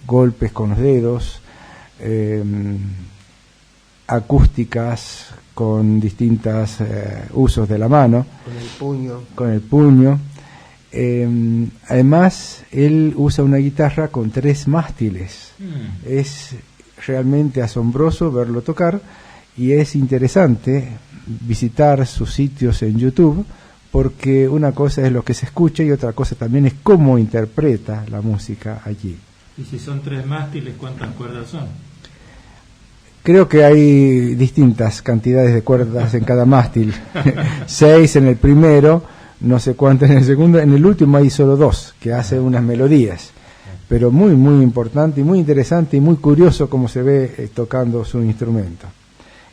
golpes con los dedos, acústicas con distintos usos de la mano, con el puño. Además, él usa una guitarra con 3 mástiles. Es realmente asombroso verlo tocar, y es interesante visitar sus sitios en YouTube, porque una cosa es lo que se escucha y otra cosa también es cómo interpreta la música allí. ¿Y si son 3 mástiles, cuántas cuerdas son? Creo que hay distintas cantidades de cuerdas en cada mástil. 6 en el primero, no sé cuántas en el segundo. En el último hay solo 2 que hacen unas melodías. Pero muy, muy importante y muy interesante y muy curioso cómo se ve tocando su instrumento.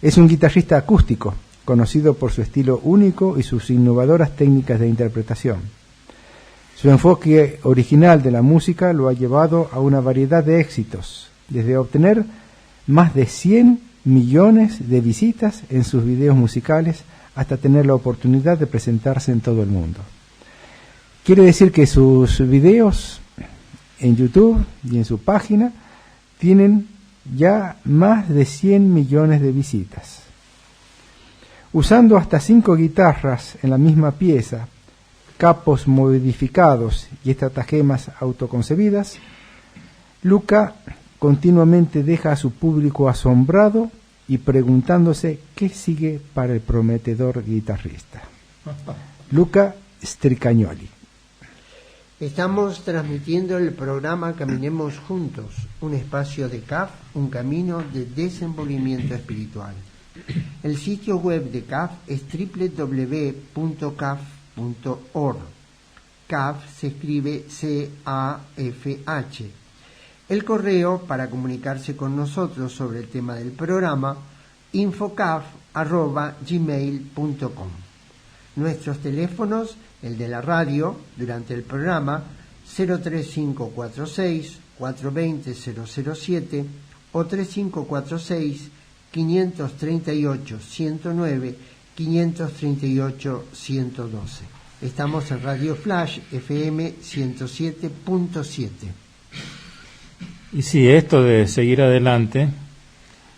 Es un guitarrista acústico, conocido por su estilo único y sus innovadoras técnicas de interpretación. Su enfoque original de la música lo ha llevado a una variedad de éxitos, desde obtener más de 100 millones de visitas en sus videos musicales hasta tener la oportunidad de presentarse en todo el mundo. Quiere decir que sus videos en YouTube y en su página tienen ya más de 100 millones de visitas. Usando hasta 5 guitarras en la misma pieza, capos modificados y estratagemas autoconcebidas, Luca continuamente deja a su público asombrado y preguntándose qué sigue para el prometedor guitarrista. Luca Stricagnoli. Estamos transmitiendo el programa Caminemos Juntos, un espacio de CAF, un camino de desenvolvimiento espiritual. El sitio web de CAF es www.caf.org. CAF se escribe C-A-F-H. El correo para comunicarse con nosotros sobre el tema del programa, infocaf@gmail.com. Nuestros teléfonos, el de la radio, durante el programa, 03546-420-007 o 3546-538-109, 538-112. Estamos en Radio Flash FM 107.7. Y sí, esto de seguir adelante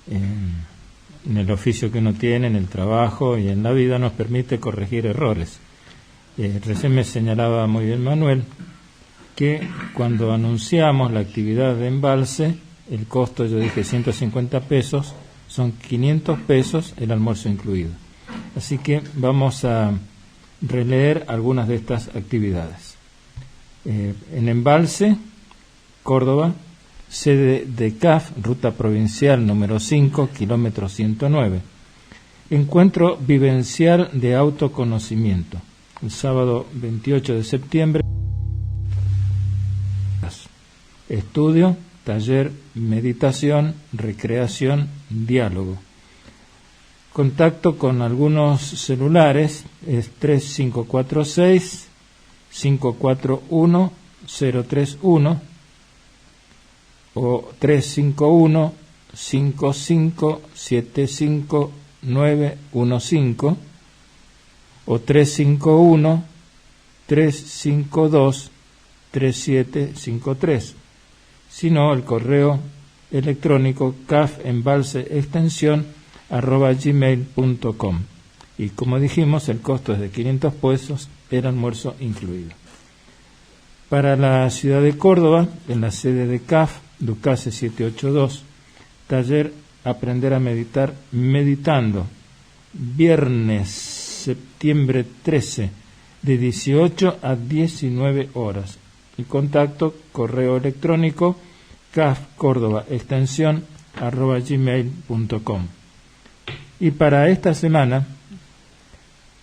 en el oficio que uno tiene, en el trabajo y en la vida, nos permite corregir errores. Recién me señalaba muy bien Manuel que cuando anunciamos la actividad de embalse, el costo, yo dije 150 pesos, son 500 pesos el almuerzo incluido. Así que vamos a releer algunas de estas actividades. En Embalse, Córdoba, sede de CAF, ruta provincial número 5, kilómetro 109. Encuentro vivencial de autoconocimiento, el sábado 28 de septiembre. Estudio, taller, meditación, recreación, diálogo. Contacto con algunos celulares es 3546-541-031 o 351-5575-915 o 351-352-3753. Sino el correo electrónico cafembalseextensión@gmail.com. Y como dijimos, el costo es de 500 pesos, el almuerzo incluido. Para la ciudad de Córdoba, en la sede de CAF, Ducase 782, taller Aprender a meditar meditando, viernes septiembre 13, de 18 a 19 horas. El contacto, correo electrónico cafcordobaextensión@gmail.com. Y para esta semana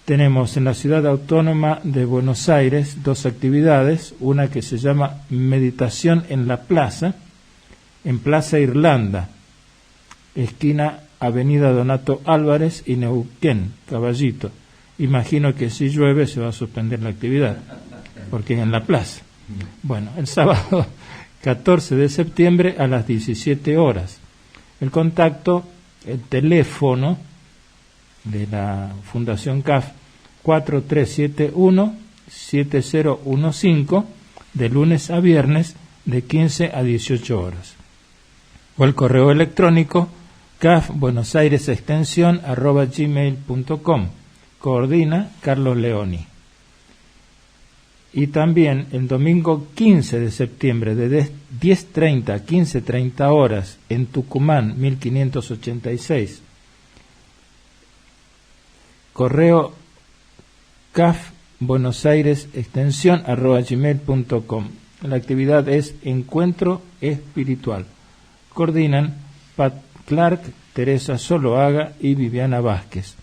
tenemos en la Ciudad Autónoma de Buenos Aires 2 actividades, una que se llama Meditación en la Plaza, en Plaza Irlanda, esquina Avenida Donato Álvarez y Neuquén, Caballito. Imagino que si llueve se va a suspender la actividad, porque es en la plaza. Bueno, el sábado 14 de septiembre a las 17 horas. El contacto, el teléfono de la Fundación CAF, 4371-7015, de lunes a viernes, de 15 a 18 horas. O el correo electrónico cafbuenosairesextensión@gmail.com. Coordina Carlos Leoni. Y también el domingo 15 de septiembre de 10:30 a 15:30 horas en Tucumán 1586. Correo cafbuenosairesextensión@gmail.com. La actividad es Encuentro Espiritual. Coordinan Pat Clark, Teresa Soloaga y Viviana Vázquez.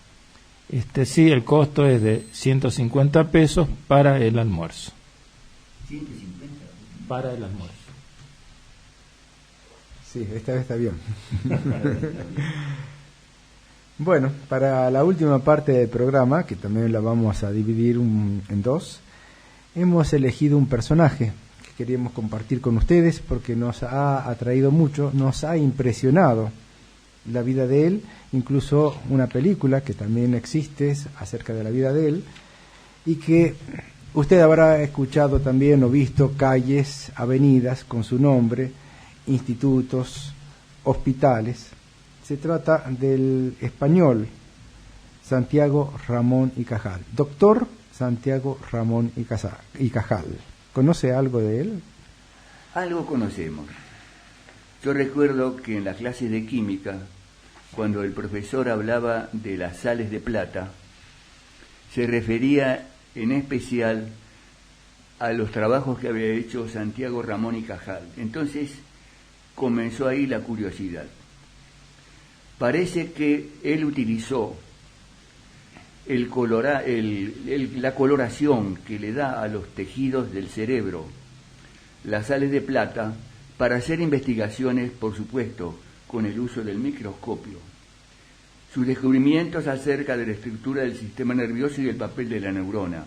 Sí, el costo es de 150 pesos para el almuerzo. 150 Para el almuerzo. Sí, esta vez está bien. Bueno, para la última parte del programa, que también la vamos a dividir en dos, hemos elegido un personaje que queríamos compartir con ustedes porque nos ha atraído mucho, nos ha impresionado la vida de él, incluso una película que también existe acerca de la vida de él, y que usted habrá escuchado también o visto calles, avenidas con su nombre, institutos, hospitales. Se trata del español Santiago Ramón y Cajal, doctor Santiago Ramón y Cajal. ¿Conoce algo de él? Algo conocemos. Yo recuerdo que en las clases de química, cuando el profesor hablaba de las sales de plata, se refería en especial a los trabajos que había hecho Santiago Ramón y Cajal. Entonces comenzó ahí la curiosidad. Parece que él utilizó la coloración que le da a los tejidos del cerebro las sales de plata para hacer investigaciones, por supuesto, con el uso del microscopio. Sus descubrimientos acerca de la estructura del sistema nervioso y el papel de la neurona.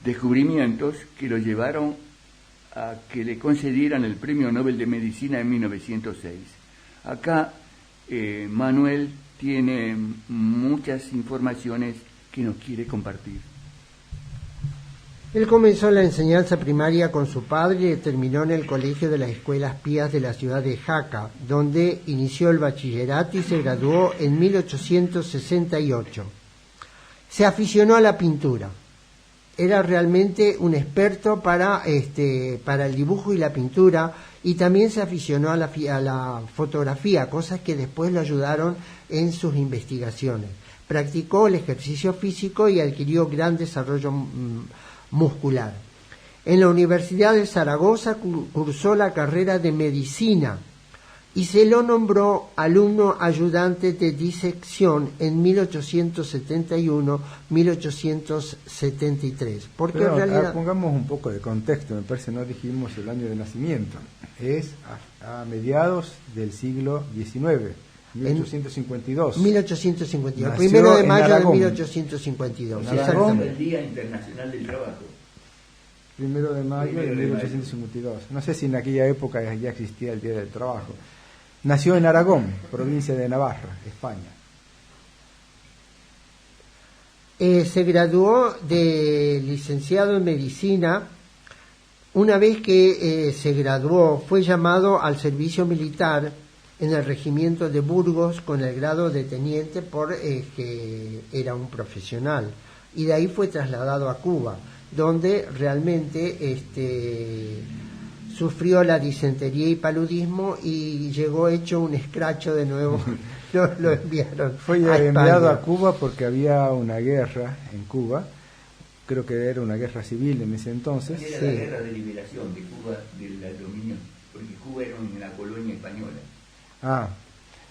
Descubrimientos que lo llevaron a que le concedieran el Premio Nobel de Medicina en 1906. Acá Manuel tiene muchas informaciones que nos quiere compartir. Él comenzó la enseñanza primaria con su padre y terminó en el Colegio de las Escuelas Pías de la ciudad de Jaca, donde inició el bachillerato y se graduó en 1868. Se aficionó a la pintura. Era realmente un experto para el dibujo y la pintura, y también se aficionó a la fotografía, cosas que después lo ayudaron en sus investigaciones. Practicó el ejercicio físico y adquirió gran desarrollo muscular. En la Universidad de Zaragoza cursó la carrera de medicina y se lo nombró alumno ayudante de disección en 1871-1873. Porque pero, en realidad... pongamos un poco de contexto, me parece no dijimos el año de nacimiento. Es a mediados del siglo XIX, 1852. 1852, Nació primero de mayo de Aragón. 1852. Aragón. El Día Internacional del Trabajo. Primero de mayo de 1852. No sé si en aquella época ya existía el Día del Trabajo. Nació en Aragón, provincia de Navarra, España. Se graduó de licenciado en medicina. Una vez que se graduó, fue llamado al servicio militar en el regimiento de Burgos con el grado de teniente que era un profesional. Y de ahí fue trasladado a Cuba, donde realmente sufrió la disentería y paludismo y llegó hecho un escracho de nuevo. Lo enviaron. Fue enviado a Cuba porque había una guerra en Cuba. Creo que era una guerra civil en ese entonces. Era la guerra de liberación de Cuba del dominio, porque Cuba era una colonia española. Ah,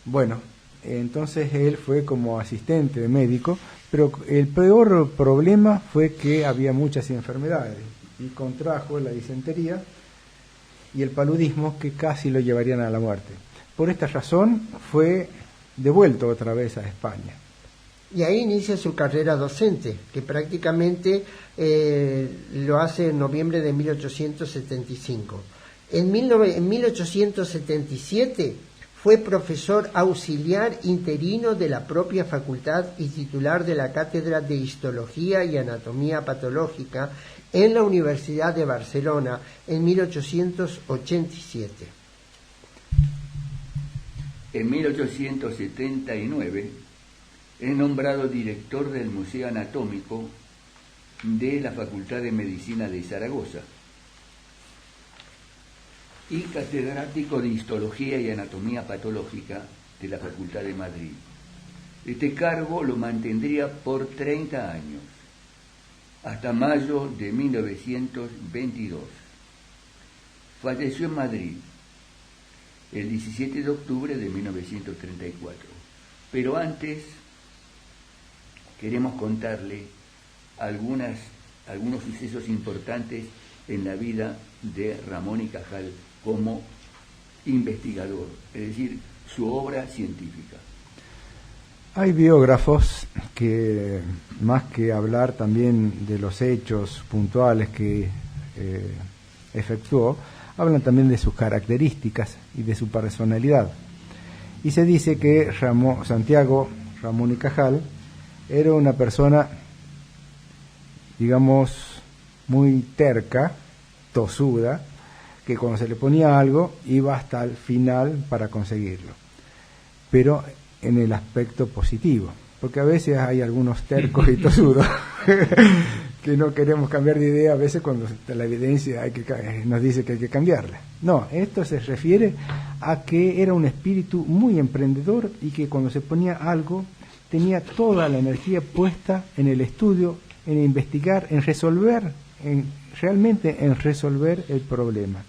bueno, entonces él fue como asistente médico, pero el peor problema fue que había muchas enfermedades y contrajo la disentería y el paludismo que casi lo llevarían a la muerte. Por esta razón fue devuelto otra vez a España. Y ahí inicia su carrera docente, que prácticamente lo hace en noviembre de 1875. En 1877 Fue profesor auxiliar interino de la propia facultad y titular de la Cátedra de Histología y Anatomía Patológica en la Universidad de Barcelona en 1887. En 1879 es nombrado director del Museo Anatómico de la Facultad de Medicina de Zaragoza y catedrático de Histología y Anatomía Patológica de la Facultad de Madrid. Este cargo lo mantendría por 30 años, hasta mayo de 1922. Falleció en Madrid el 17 de octubre de 1934. Pero antes queremos contarle algunos sucesos importantes en la vida de Ramón y Cajal como investigador, es decir, su obra científica. Hay biógrafos que, más que hablar también de los hechos puntuales que efectuó, hablan también de sus características y de su personalidad. Y se dice que Santiago Ramón y Cajal era una persona, digamos, muy terca, tosuda, que cuando se le ponía algo iba hasta el final para conseguirlo, pero en el aspecto positivo, porque a veces hay algunos tercos y tosudos que no queremos cambiar de idea a veces cuando la evidencia nos dice que hay que cambiarla. No, esto se refiere a que era un espíritu muy emprendedor y que cuando se ponía algo tenía toda la energía puesta en el estudio, en investigar, en resolver, realmente en resolver el problema.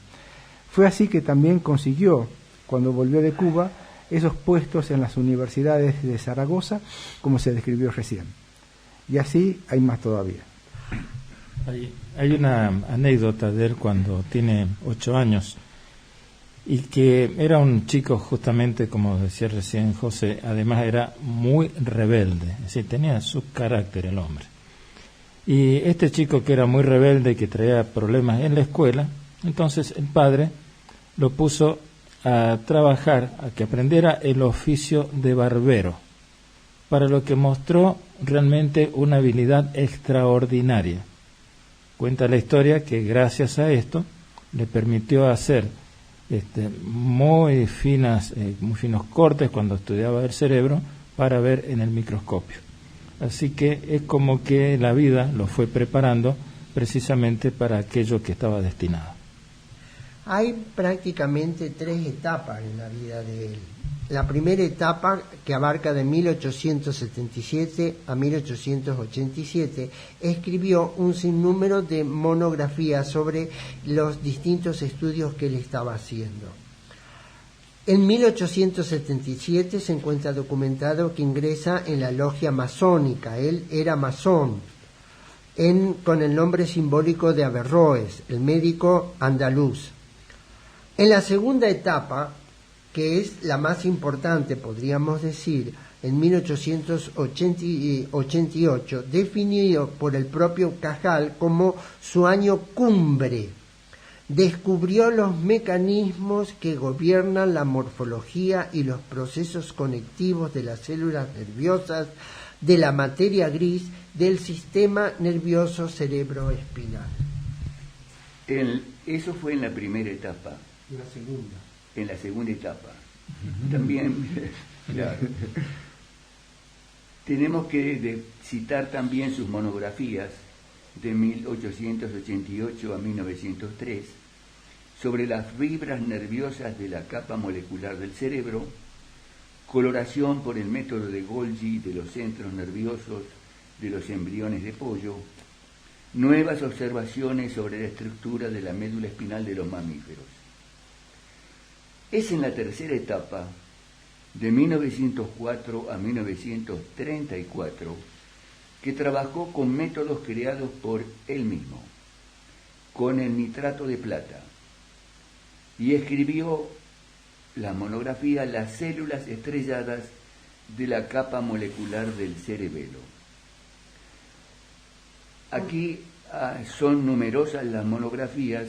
Fue así que también consiguió, cuando volvió de Cuba, esos puestos en las universidades de Zaragoza, como se describió recién. Y así hay más todavía. Hay una anécdota de él cuando tiene 8 años, y que era un chico justamente, como decía recién José, además era muy rebelde, es decir, tenía su carácter el hombre. Y este chico que era muy rebelde y que traía problemas en la escuela, entonces el padre lo puso a trabajar, a que aprendiera el oficio de barbero, para lo que mostró realmente una habilidad extraordinaria. Cuenta la historia que gracias a esto le permitió hacer muy finos cortes cuando estudiaba el cerebro para ver en el microscopio. Así que es como que la vida lo fue preparando precisamente para aquello que estaba destinado. Hay prácticamente 3 etapas en la vida de él. La primera etapa, que abarca de 1877 a 1887, escribió un sinnúmero de monografías sobre los distintos estudios que él estaba haciendo. En 1877 se encuentra documentado que ingresa en la logia masónica. Él era masón, con el nombre simbólico de Averroes, el médico andaluz. En la segunda etapa, que es la más importante, podríamos decir, en 1888, definido por el propio Cajal como su año cumbre, descubrió los mecanismos que gobiernan la morfología y los procesos conectivos de las células nerviosas, de la materia gris, del sistema nervioso cerebroespinal. Eso fue en la primera etapa. La segunda. En la segunda etapa. También, claro. Tenemos que citar también sus monografías de 1888 a 1903 sobre las fibras nerviosas de la capa molecular del cerebro, coloración por el método de Golgi de los centros nerviosos de los embriones de pollo, nuevas observaciones sobre la estructura de la médula espinal de los mamíferos. Es en la tercera etapa, de 1904 a 1934, que trabajó con métodos creados por él mismo, con el nitrato de plata, y escribió la monografía Las células estrelladas de la capa molecular del cerebelo. Aquí son numerosas las monografías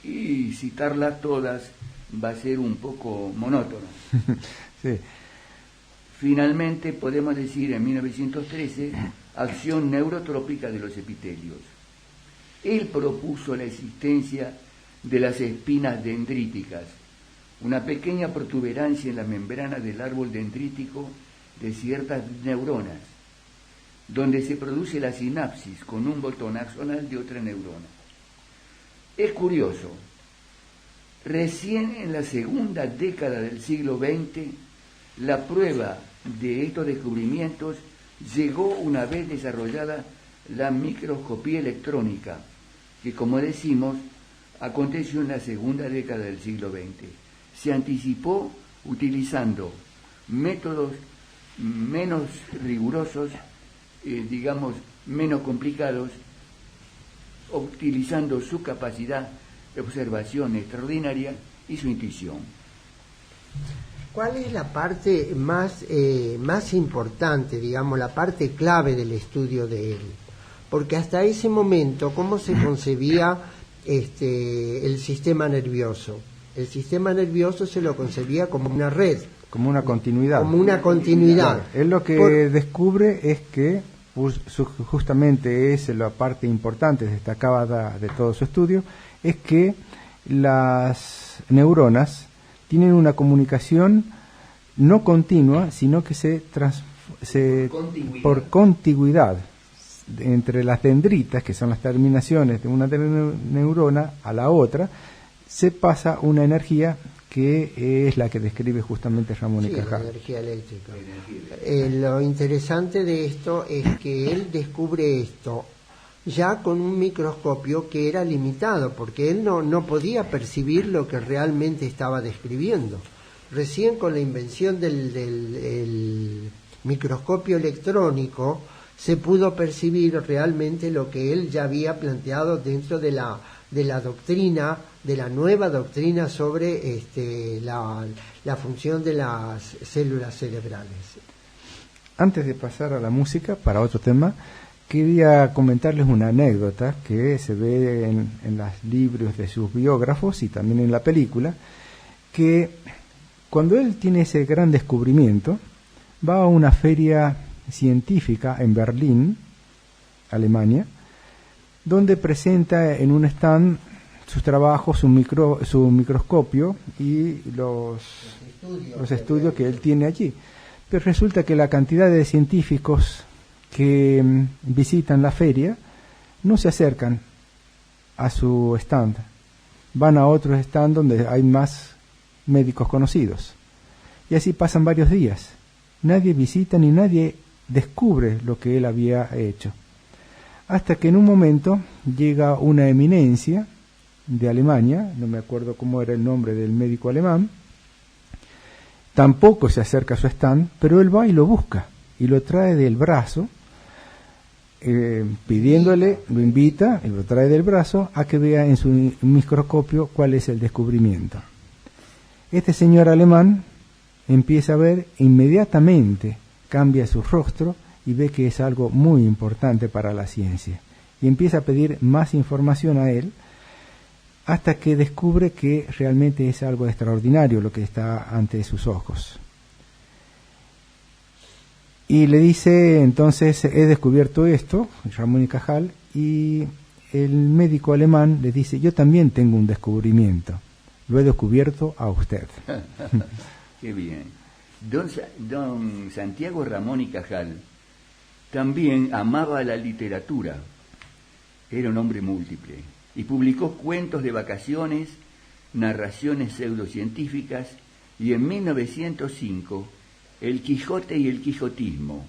y citarlas todas va a ser un poco monótono. Sí. Finalmente, podemos decir en 1913, acción neurotrópica de los epitelios. Él propuso la existencia de las espinas dendríticas, una pequeña protuberancia en la membrana del árbol dendrítico de ciertas neuronas, donde se produce la sinapsis con un botón axonal de otra neurona. Es curioso, recién en la segunda década del siglo XX, la prueba de estos descubrimientos llegó una vez desarrollada la microscopía electrónica, que, como decimos, aconteció en la segunda década del siglo XX. Se anticipó utilizando métodos menos rigurosos, digamos, menos complicados, utilizando su capacidad de observación extraordinaria y su intuición. ¿Cuál es la parte más importante, digamos, la parte clave del estudio de él? Porque hasta ese momento, ¿cómo se concebía el sistema nervioso? El sistema nervioso se lo concebía como una red. Como una continuidad. Como una continuidad. Claro, él lo que descubre es que justamente es la parte importante, destacada de todo su estudio, es que las neuronas tienen una comunicación no continua, sino que por contigüidad entre las dendritas, que son las terminaciones de una neurona a la otra, se pasa una energía que es la que describe justamente Ramón y Cajal. La energía eléctrica. Lo interesante de esto es que él descubre esto ya con un microscopio que era limitado, porque él no podía percibir lo que realmente estaba describiendo. Recién con la invención del microscopio electrónico se pudo percibir realmente lo que él ya había planteado dentro de la doctrina, de la nueva doctrina sobre la función de las células cerebrales. Antes de pasar a la música, para otro tema, quería comentarles una anécdota que se ve en los libros de sus biógrafos y también en la película, que cuando él tiene ese gran descubrimiento, va a una feria científica en Berlín, Alemania, donde presenta en un stand sus trabajos, su microscopio y los estudios que él tiene allí. Pero resulta que la cantidad de científicos que visitan la feria no se acercan a su stand, van a otros stand donde hay más médicos conocidos, y así pasan varios días. Nadie visita ni nadie descubre lo que él había hecho, hasta que en un momento llega una eminencia de Alemania, no me acuerdo cómo era el nombre del médico alemán, tampoco se acerca a su stand, pero él va y lo busca y lo trae del brazo, pidiéndole, lo invita y lo trae del brazo a que vea en su microscopio cuál es el descubrimiento. Este señor alemán empieza a ver, inmediatamente cambia su rostro y ve que es algo muy importante para la ciencia, y empieza a pedir más información a él, hasta que descubre que realmente es algo extraordinario lo que está ante sus ojos. Y le dice, entonces, he descubierto esto, Ramón y Cajal, y el médico alemán le dice, yo también tengo un descubrimiento, lo he descubierto a usted. Qué bien. Don Santiago Ramón y Cajal también amaba la literatura, era un hombre múltiple, y publicó cuentos de vacaciones, narraciones pseudocientíficas, y en 1905 El Quijote y el Quijotismo,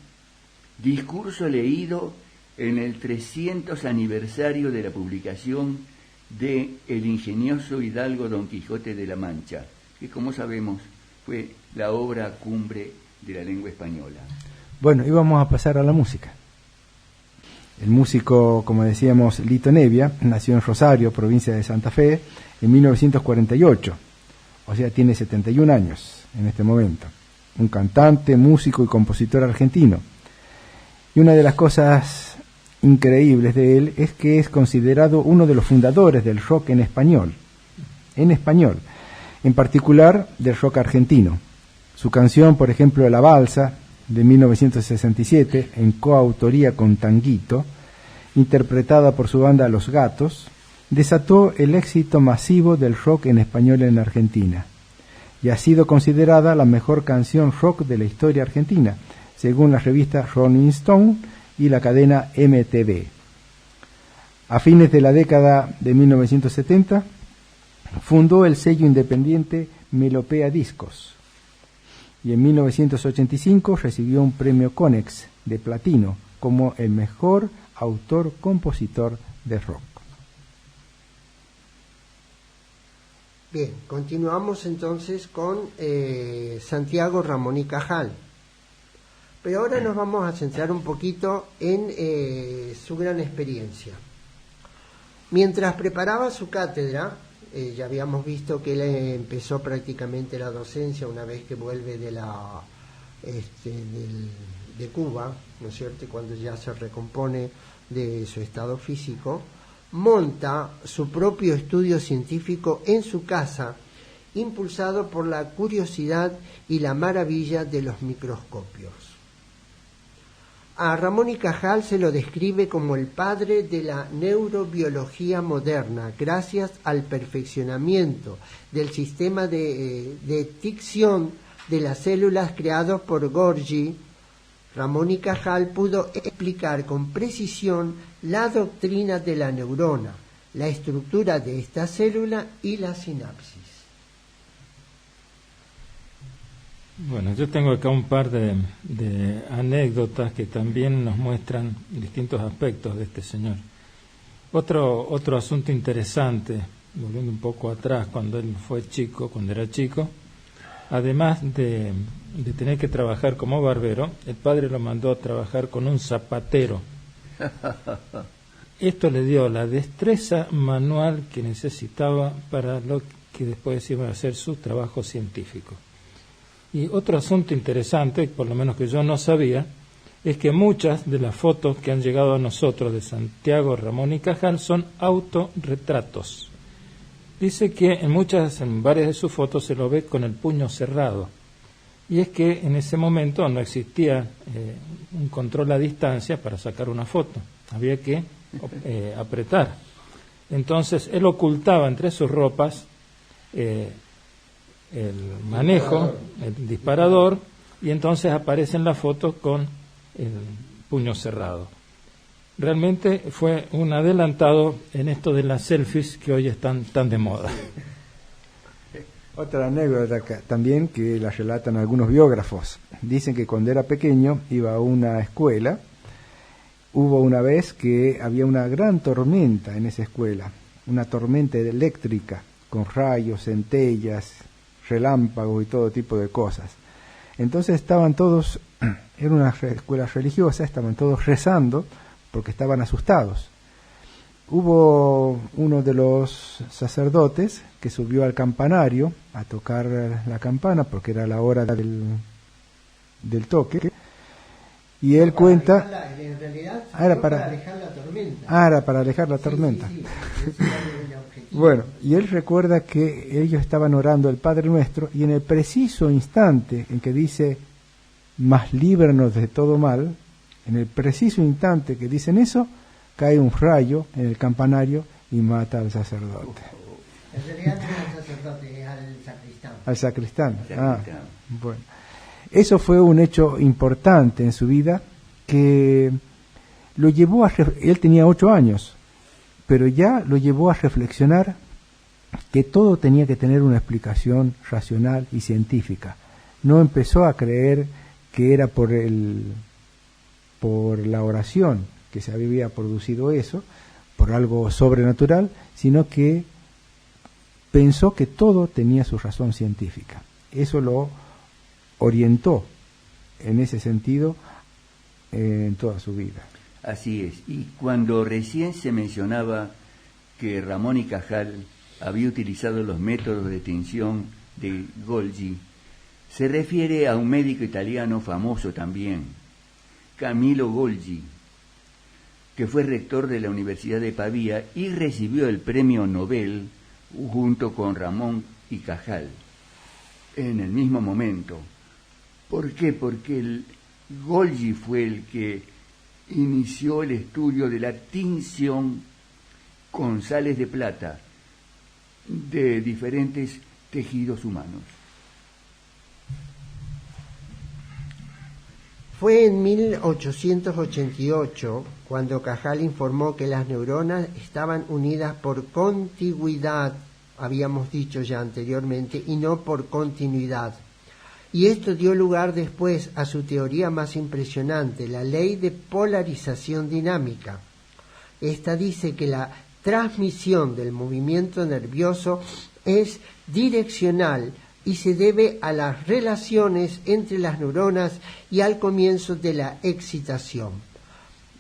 discurso leído en el 300 aniversario de la publicación de El ingenioso hidalgo Don Quijote de la Mancha, que, como sabemos, fue la obra cumbre de la lengua española. Bueno, y vamos a pasar a la música. El músico, como decíamos, Lito Nebbia, nació en Rosario, provincia de Santa Fe, en 1948, o sea, tiene 71 años en este momento. Un cantante, músico y compositor argentino. Y una de las cosas increíbles de él es que es considerado uno de los fundadores del rock en español. en particular del rock argentino. Su canción, por ejemplo, La Balsa, de 1967, en coautoría con Tanguito, interpretada por su banda Los Gatos, desató el éxito masivo del rock en español en Argentina y ha sido considerada la mejor canción rock de la historia argentina, según la revista Rolling Stone y la cadena MTV. A fines de la década de 1970, fundó el sello independiente Melopea Discos y en 1985 recibió un premio Konex de platino como el mejor autor-compositor de rock. Bien, continuamos entonces con Santiago Ramón y Cajal. Pero ahora nos vamos a centrar un poquito en su gran experiencia. Mientras preparaba su cátedra, ya habíamos visto que él empezó prácticamente la docencia una vez que vuelve de Cuba, ¿no es cierto? Cuando ya se recompone de su estado físico, monta su propio estudio científico en su casa, impulsado por la curiosidad y la maravilla de los microscopios. A Ramón y Cajal se lo describe como el padre de la neurobiología moderna, gracias al perfeccionamiento del sistema de detección de las células creados por Golgi. Ramón y Cajal pudo explicar con precisión la doctrina de la neurona, la estructura de esta célula y la sinapsis. Bueno, yo tengo acá un par de anécdotas que también nos muestran distintos aspectos de este señor. Otro asunto interesante, volviendo un poco atrás, cuando era chico, además de tener que trabajar como barbero, el padre lo mandó a trabajar con un zapatero. Esto le dio la destreza manual que necesitaba para lo que después iba a ser su trabajo científico. Y otro asunto interesante, por lo menos que yo no sabía, es que muchas de las fotos que han llegado a nosotros de Santiago Ramón y Cajal son autorretratos. Dice que en varias de sus fotos se lo ve con el puño cerrado. Y es que en ese momento no existía un control a distancia para sacar una foto. Había que apretar. Entonces él ocultaba entre sus ropas el manejo, el disparador, y entonces aparece en la foto con el puño cerrado. Realmente fue un adelantado en esto de las selfies que hoy están tan de moda. Otra anécdota también que la relatan algunos biógrafos. Dicen que cuando era pequeño iba a una escuela. Hubo una vez que había una gran tormenta en esa escuela, una tormenta eléctrica con rayos, centellas, relámpagos y todo tipo de cosas. Entonces estaban todos, era una escuela religiosa, estaban todos rezando porque estaban asustados. Hubo uno de los sacerdotes que subió al campanario a tocar la campana porque era la hora del toque, y él cuenta... En realidad era para alejar la tormenta. Era para alejar la tormenta. Sí, ese era el objetivo. Bueno, y él recuerda que ellos estaban orando el Padre Nuestro y en el preciso instante en que dice, mas líbranos de todo mal, en el preciso instante que dicen eso, cae un rayo en el campanario y mata al sacerdote. En realidad no era el sacerdote, es al sacristán. Al sacristán. Bueno. Eso fue un hecho importante en su vida que lo llevó él tenía 8 años, pero ya lo llevó a reflexionar que todo tenía que tener una explicación racional y científica. No empezó a creer que era por la oración que se había producido eso, por algo sobrenatural, sino que pensó que todo tenía su razón científica. Eso lo orientó en ese sentido en toda su vida. Así es. Y cuando recién se mencionaba que Ramón y Cajal había utilizado los métodos de tinción de Golgi, se refiere a un médico italiano famoso también, Camillo Golgi, que fue rector de la Universidad de Pavía y recibió el premio Nobel junto con Ramón y Cajal en el mismo momento. ¿Por qué? Porque el Golgi fue el que inició el estudio de la tinción con sales de plata de diferentes tejidos humanos. Fue en 1888 cuando Cajal informó que las neuronas estaban unidas por contigüidad, habíamos dicho ya anteriormente, y no por continuidad. Y esto dio lugar después a su teoría más impresionante, la ley de polarización dinámica. Esta dice que la transmisión del movimiento nervioso es direccional y se debe a las relaciones entre las neuronas y al comienzo de la excitación.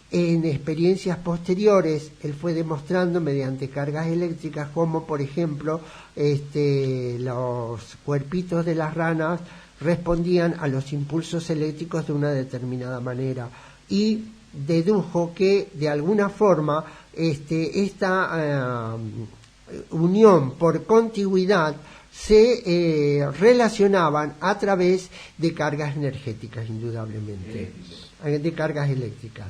En experiencias posteriores, él fue demostrando mediante cargas eléctricas como, por ejemplo, los cuerpitos de las ranas respondían a los impulsos eléctricos de una determinada manera, y dedujo que de alguna forma esta unión por contigüidad se relacionaban a través de cargas energéticas, indudablemente, de cargas eléctricas.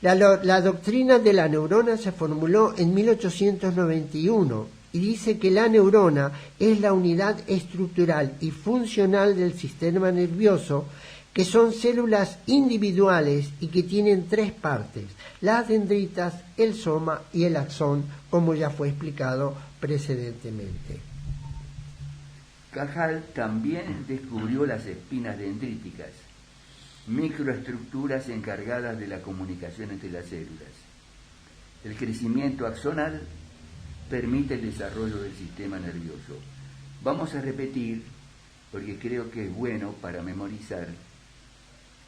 La doctrina de la neurona se formuló en 1891 y dice que la neurona es la unidad estructural y funcional del sistema nervioso, que son células individuales y que tienen tres partes: las dendritas, el soma y el axón, como ya fue explicado precedentemente. Cajal también descubrió las espinas dendríticas, microestructuras encargadas de la comunicación entre las células. El crecimiento axonal permite el desarrollo del sistema nervioso. Vamos a repetir, porque creo que es bueno para memorizar,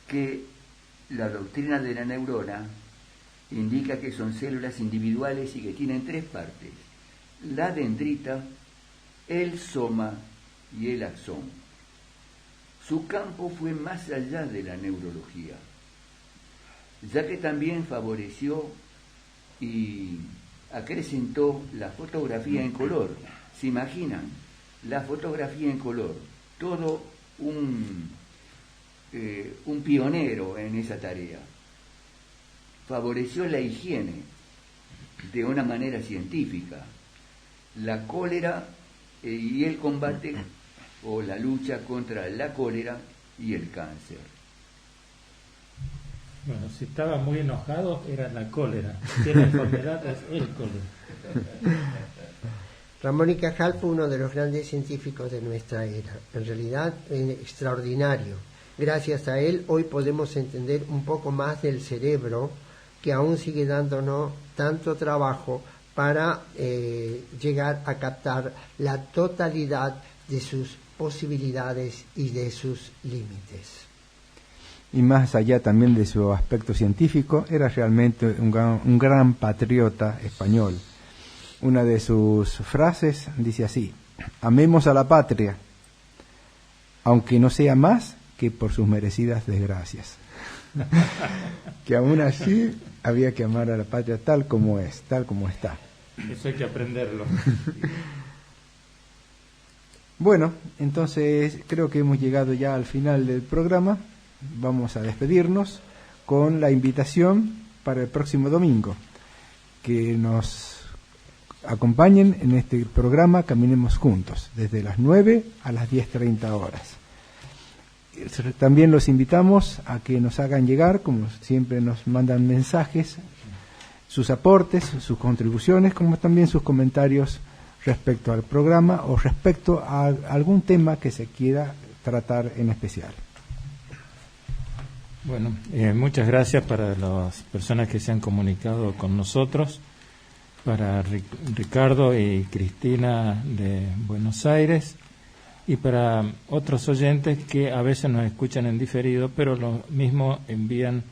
que la doctrina de la neurona indica que son células individuales y que tienen tres partes: la dendrita, el soma y el axón. Su campo fue más allá de la neurología, ya que también favoreció y acrecentó la fotografía en color. ¿Se imaginan? La fotografía en color, todo un pionero en esa tarea. Favoreció la higiene de una manera científica, la cólera y el combate o la lucha contra la cólera y el cáncer. Bueno, si estaba muy enojado era la cólera, si era enfermedad es el cólera. Ramón y Cajal fue uno de los grandes científicos de nuestra era, en realidad extraordinario. Gracias a él hoy podemos entender un poco más del cerebro, que aún sigue dándonos tanto trabajo para llegar a captar la totalidad de sus posibilidades y de sus límites. Y más allá también de su aspecto científico, era realmente un gran patriota español. Una de sus frases dice así: amemos a la patria, aunque no sea más que por sus merecidas desgracias. Que aún así había que amar a la patria tal como es, tal como está. Eso hay que aprenderlo. Bueno, entonces creo que hemos llegado ya al final del programa. Vamos a despedirnos con la invitación para el próximo domingo, que nos acompañen en este programa Caminemos Juntos, desde las 9 a las 10:30 horas. También los invitamos a que nos hagan llegar, como siempre nos mandan mensajes, sus aportes, sus contribuciones, como también sus comentarios respecto al programa o respecto a algún tema que se quiera tratar en especial. Bueno, muchas gracias para las personas que se han comunicado con nosotros, para Ricardo y Cristina de Buenos Aires, y para otros oyentes que a veces nos escuchan en diferido, pero lo mismo envían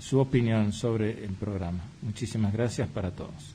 su opinión sobre el programa. Muchísimas gracias para todos.